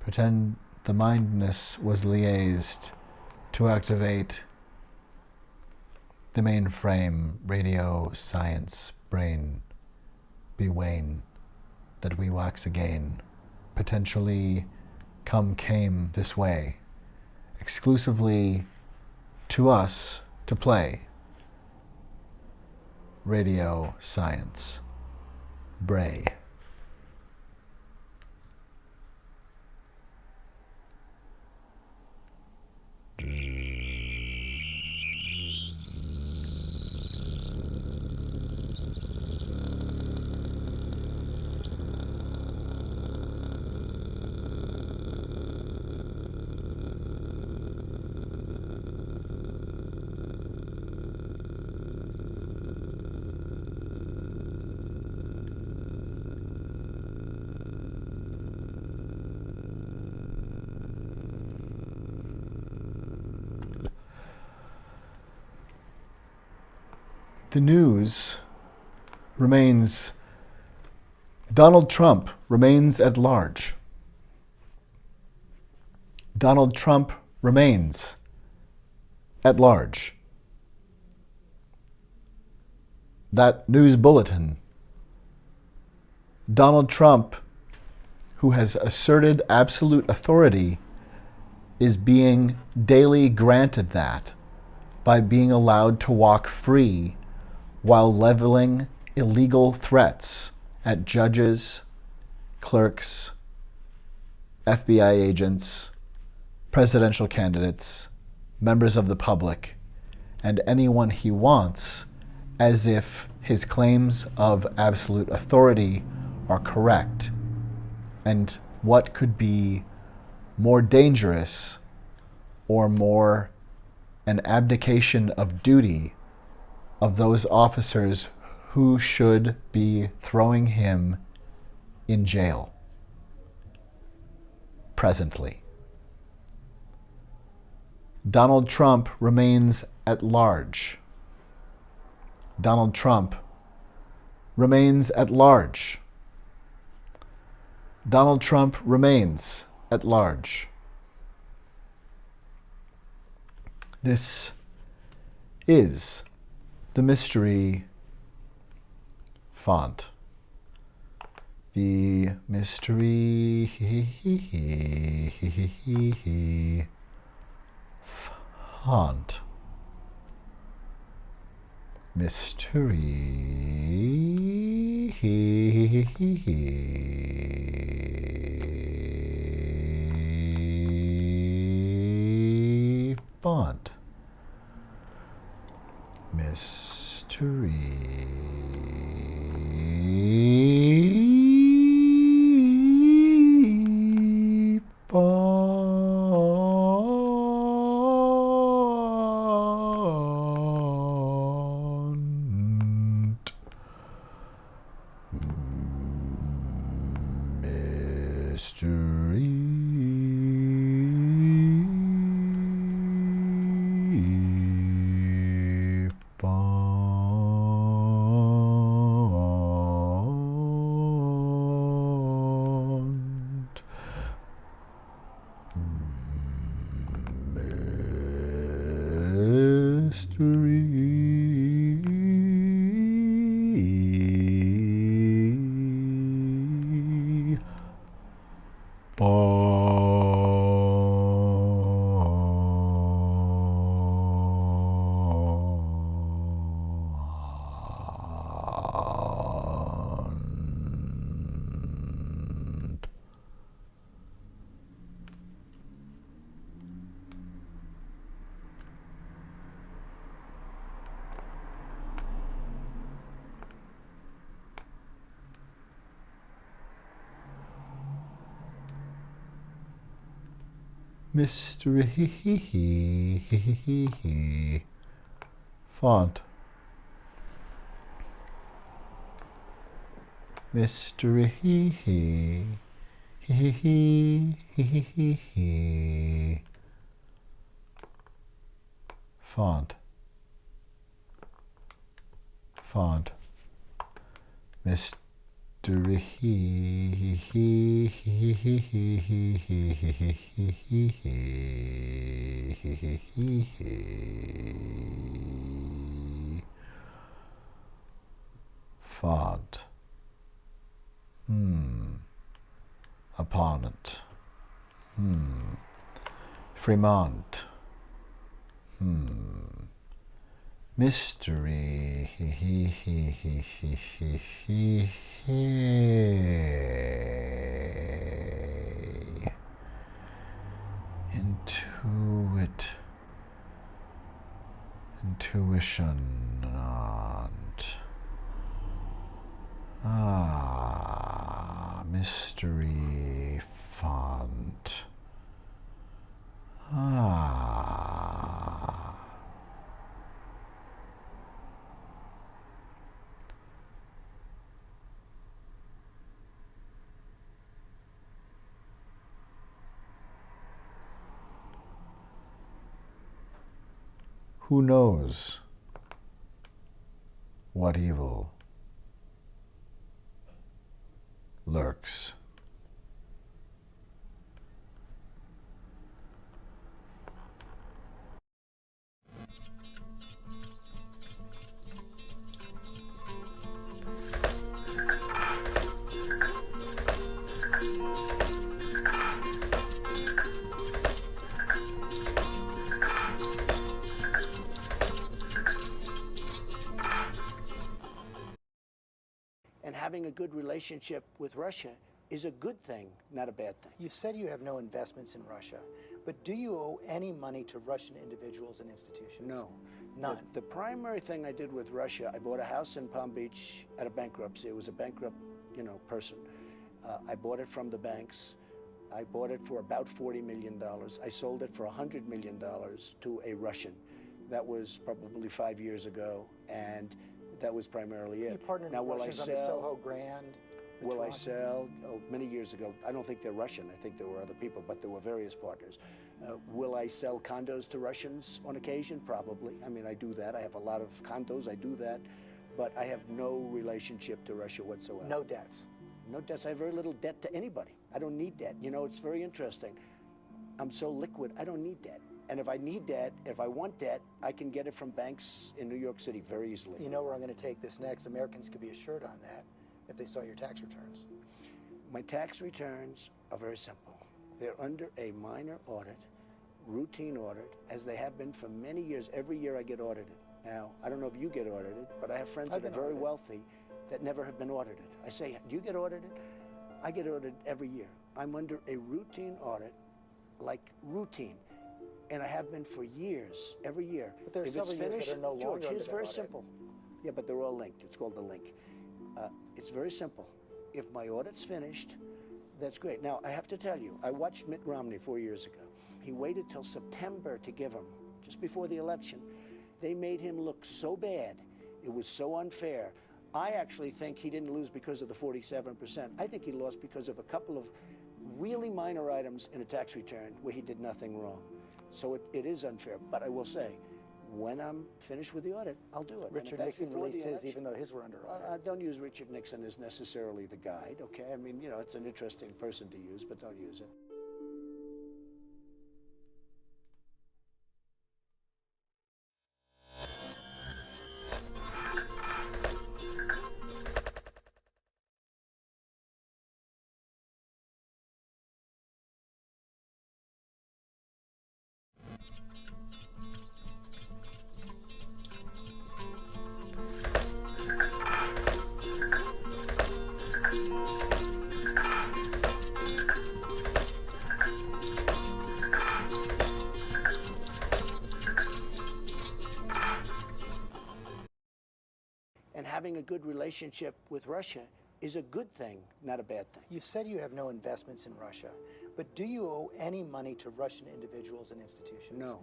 Pretend the mindness was liaised to activate the mainframe, radio, science, brain. Bewain that we wax again, potentially came this way, exclusively to us to play. Radio, science, bray. The news remains, Donald Trump remains at large. Donald Trump remains at large. That news bulletin, Donald Trump, who has asserted absolute authority, is being daily granted that by being allowed to walk free while leveling illegal threats at judges, clerks, FBI agents, presidential candidates, members of the public, and anyone he wants, as if his claims of absolute authority are correct. And what could be more dangerous or more an abdication of duty of those officers who should be throwing him in jail presently. Donald Trump remains at large. Donald Trump remains at large. Donald Trump remains at large. This is the mystery font. The mystery font. Mystery font. Mystery font. Mystery font. mystery font. Mystery font. Font. Mystery font. Opponent. Fremont. Mystery. Intuition. Mystery font. Who knows what evil lurks? And having a good relationship with Russia is a good thing, not a bad thing. You said you have no investments in Russia, but do you owe any money to Russian individuals and institutions? No. None. The primary thing I did with Russia, I bought a house in Palm Beach at a bankruptcy. It was a bankrupt, person. I bought it from the banks. I bought it for about $40 million. I sold it for $100 million to a Russian. That was probably 5 years ago, and that was primarily it. You partnered Now, with will I Russians on the sell? Soho Grand. the Will I Toronto- sell? Oh, many years ago. I don't think they're Russian. I think there were other people, but there were various partners. Will I sell condos to Russians on occasion? Probably. I mean, I do that. I have a lot of condos. I do that. But I have no relationship to Russia whatsoever. No debts. No debts. I have very little debt to anybody. I don't need debt. You know, it's very interesting. I'm so liquid, I don't need debt. And if I need debt, if I want debt, I can get it from banks in New York City very easily. You know where I'm going to take this next. Americans could be assured on that if they saw your tax returns. My tax returns are very simple. They're under a minor audit, routine audit, as they have been for many years. Every year I get audited. Now, I don't know if you get audited, but I have friends I've that are been very audited. wealthy that never have been audited. I say, do you get audited? I get audited every year. I'm under a routine audit, like routine. And I have been for years, every year. But there are If several it's years that finished, are no George, longer here's under very that audit. simple. Yeah, but they're all linked. It's called the link. It's very simple. If my audit's finished, that's great. Now, I have to tell you, I watched Mitt Romney 4 years ago. He waited till September to give him, just before the election. They made him look so bad. It was so unfair. I actually think he didn't lose because of the 47%. I think he lost because of a couple of really minor items in a tax return where he did nothing wrong. So it is unfair. But I will say, when I'm finished with the audit, I'll do it. And if Richard that's Nixon before the released his, election- even though his were under audit. don't use Richard Nixon as necessarily the guide, okay? I mean, you know, it's an interesting person to use, but don't use it. And having a good relationship with Russia is a good thing, not a bad thing. You said you have no investments in Russia, but do you owe any money to Russian individuals and institutions? No.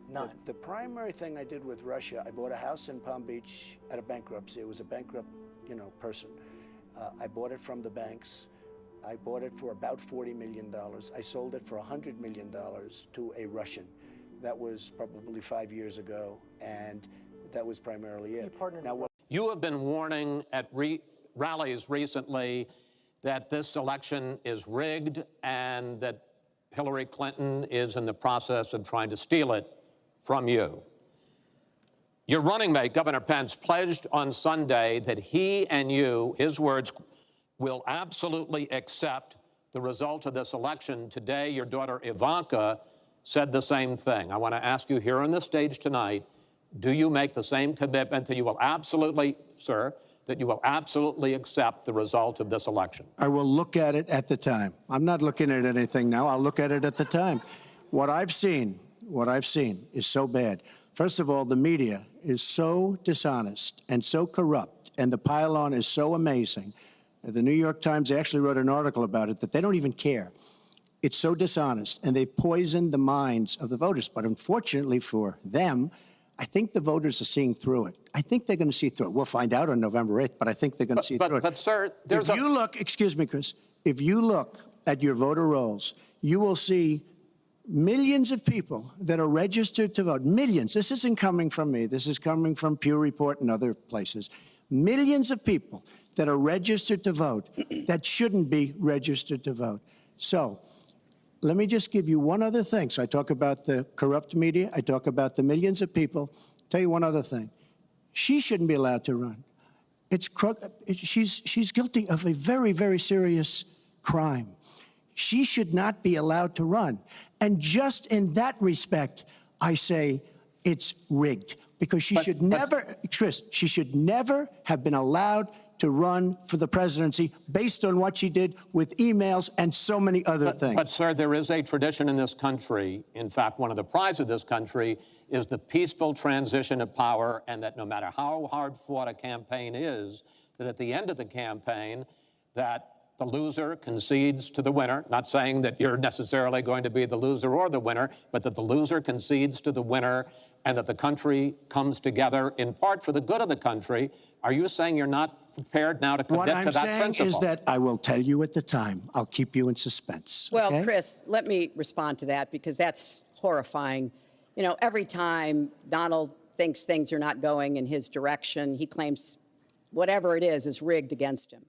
None. The primary thing I did with Russia, I bought a house in Palm Beach at a bankruptcy. It was a bankrupt, person. I bought it from the banks. I bought it for about $40 million. I sold it for $100 million to a Russian. That was probably 5 years ago, and that was primarily it. You partnered Now, with You have been warning at rallies recently that this election is rigged and that Hillary Clinton is in the process of trying to steal it from you. Your running mate, Governor Pence, pledged on Sunday that he and you, his words, will absolutely accept the result of this election. Today, your daughter Ivanka said the same thing. I want to ask you here on the stage tonight, do you make the same commitment that you will absolutely, sir, that you will absolutely accept the result of this election? I will look at it at the time. I'm not looking at anything now. I'll look at it at the time. What I've seen is so bad. First of all, the media is so dishonest and so corrupt, and the pile-on is so amazing. The New York Times actually wrote an article about it that they don't even care. It's so dishonest, and they've poisoned the minds of the voters. But unfortunately for them, I think the voters are seeing through it. I think they're going to see through it. We'll find out on November 8th, but I think they're going to see through it. But, sir, there's If you look, excuse me, Chris, if you look at your voter rolls, you will see millions of people that are registered to vote. Millions. This isn't coming from me. This is coming from Pew Report and other places. Millions of people that are registered to vote that shouldn't be registered to vote. So let me just give you one other thing. So I talk about the corrupt media. I talk about the millions of people. Tell you one other thing. She shouldn't be allowed to run. She's guilty of a very, very serious crime. She should not be allowed to run. And just in that respect, I say it's rigged, because she should never, Chris, she should never have been allowed to run for the presidency based on what she did with emails and so many other things. But, sir, there is a tradition in this country. In fact, one of the prides of this country is the peaceful transition of power, and that no matter how hard fought a campaign is, that at the end of the campaign, that the loser concedes to the winner. Not saying that you're necessarily going to be the loser or the winner, but that the loser concedes to the winner and that the country comes together in part for the good of the country. Are you saying you're not prepared now to commit to that principle? What I'm saying is that I will tell you at the time. I'll keep you in suspense. Well, okay? Chris, let me respond to that, because that's horrifying. You know, every time Donald thinks things are not going in his direction, he claims whatever it is rigged against him.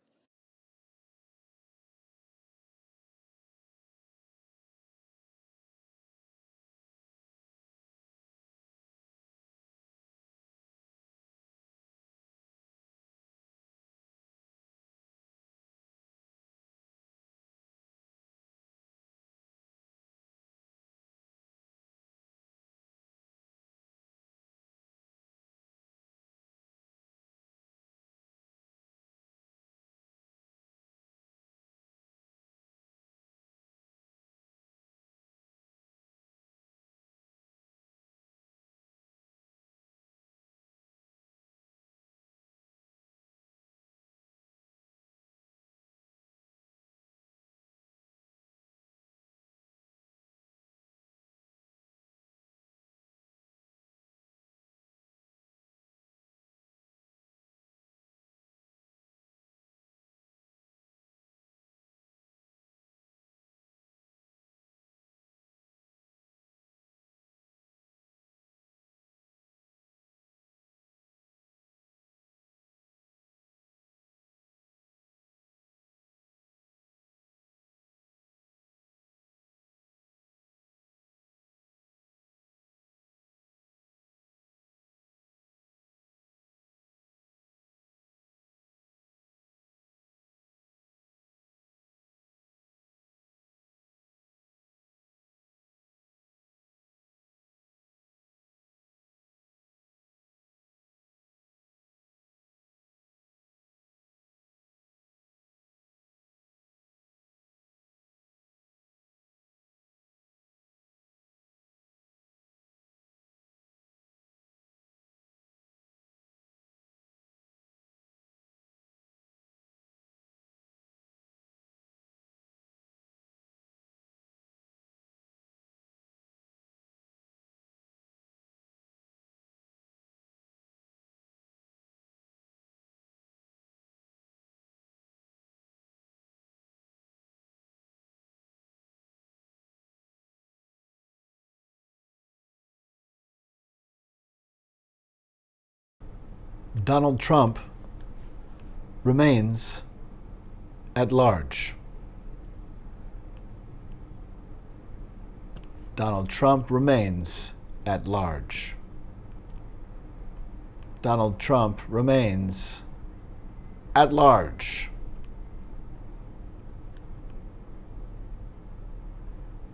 Donald Trump remains at large. Donald Trump remains at large. Donald Trump remains at large.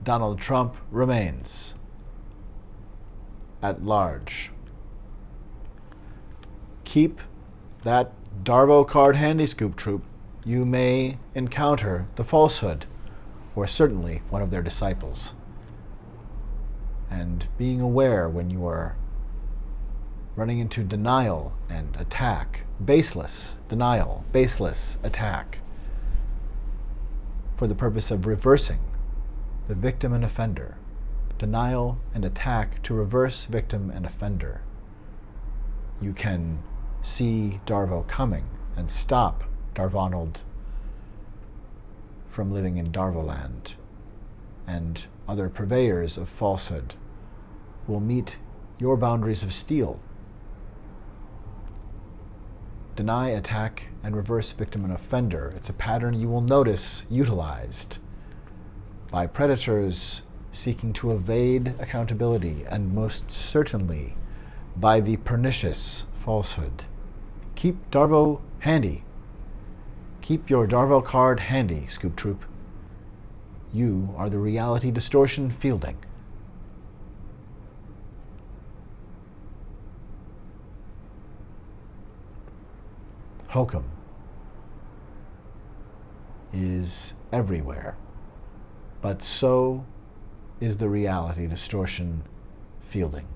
Donald Trump remains at large. Keep that Darvo card handy, Scoop Troop. You may encounter the falsehood, or certainly one of their disciples. And being aware when you are running into denial and attack, baseless denial, baseless attack, for the purpose of reversing the victim and offender. Denial and attack to reverse victim and offender. You can see Darvo coming and stop Darvonald from living in Darvoland, and other purveyors of falsehood will meet your boundaries of steel. Deny, attack, and reverse victim and offender. It's a pattern you will notice utilized by predators seeking to evade accountability, and most certainly by the pernicious falsehood. Keep Darvo handy. Keep your Darvo card handy, Scoop Troop. You are the reality distortion fielding. Hokum is everywhere, but so is the reality distortion fielding.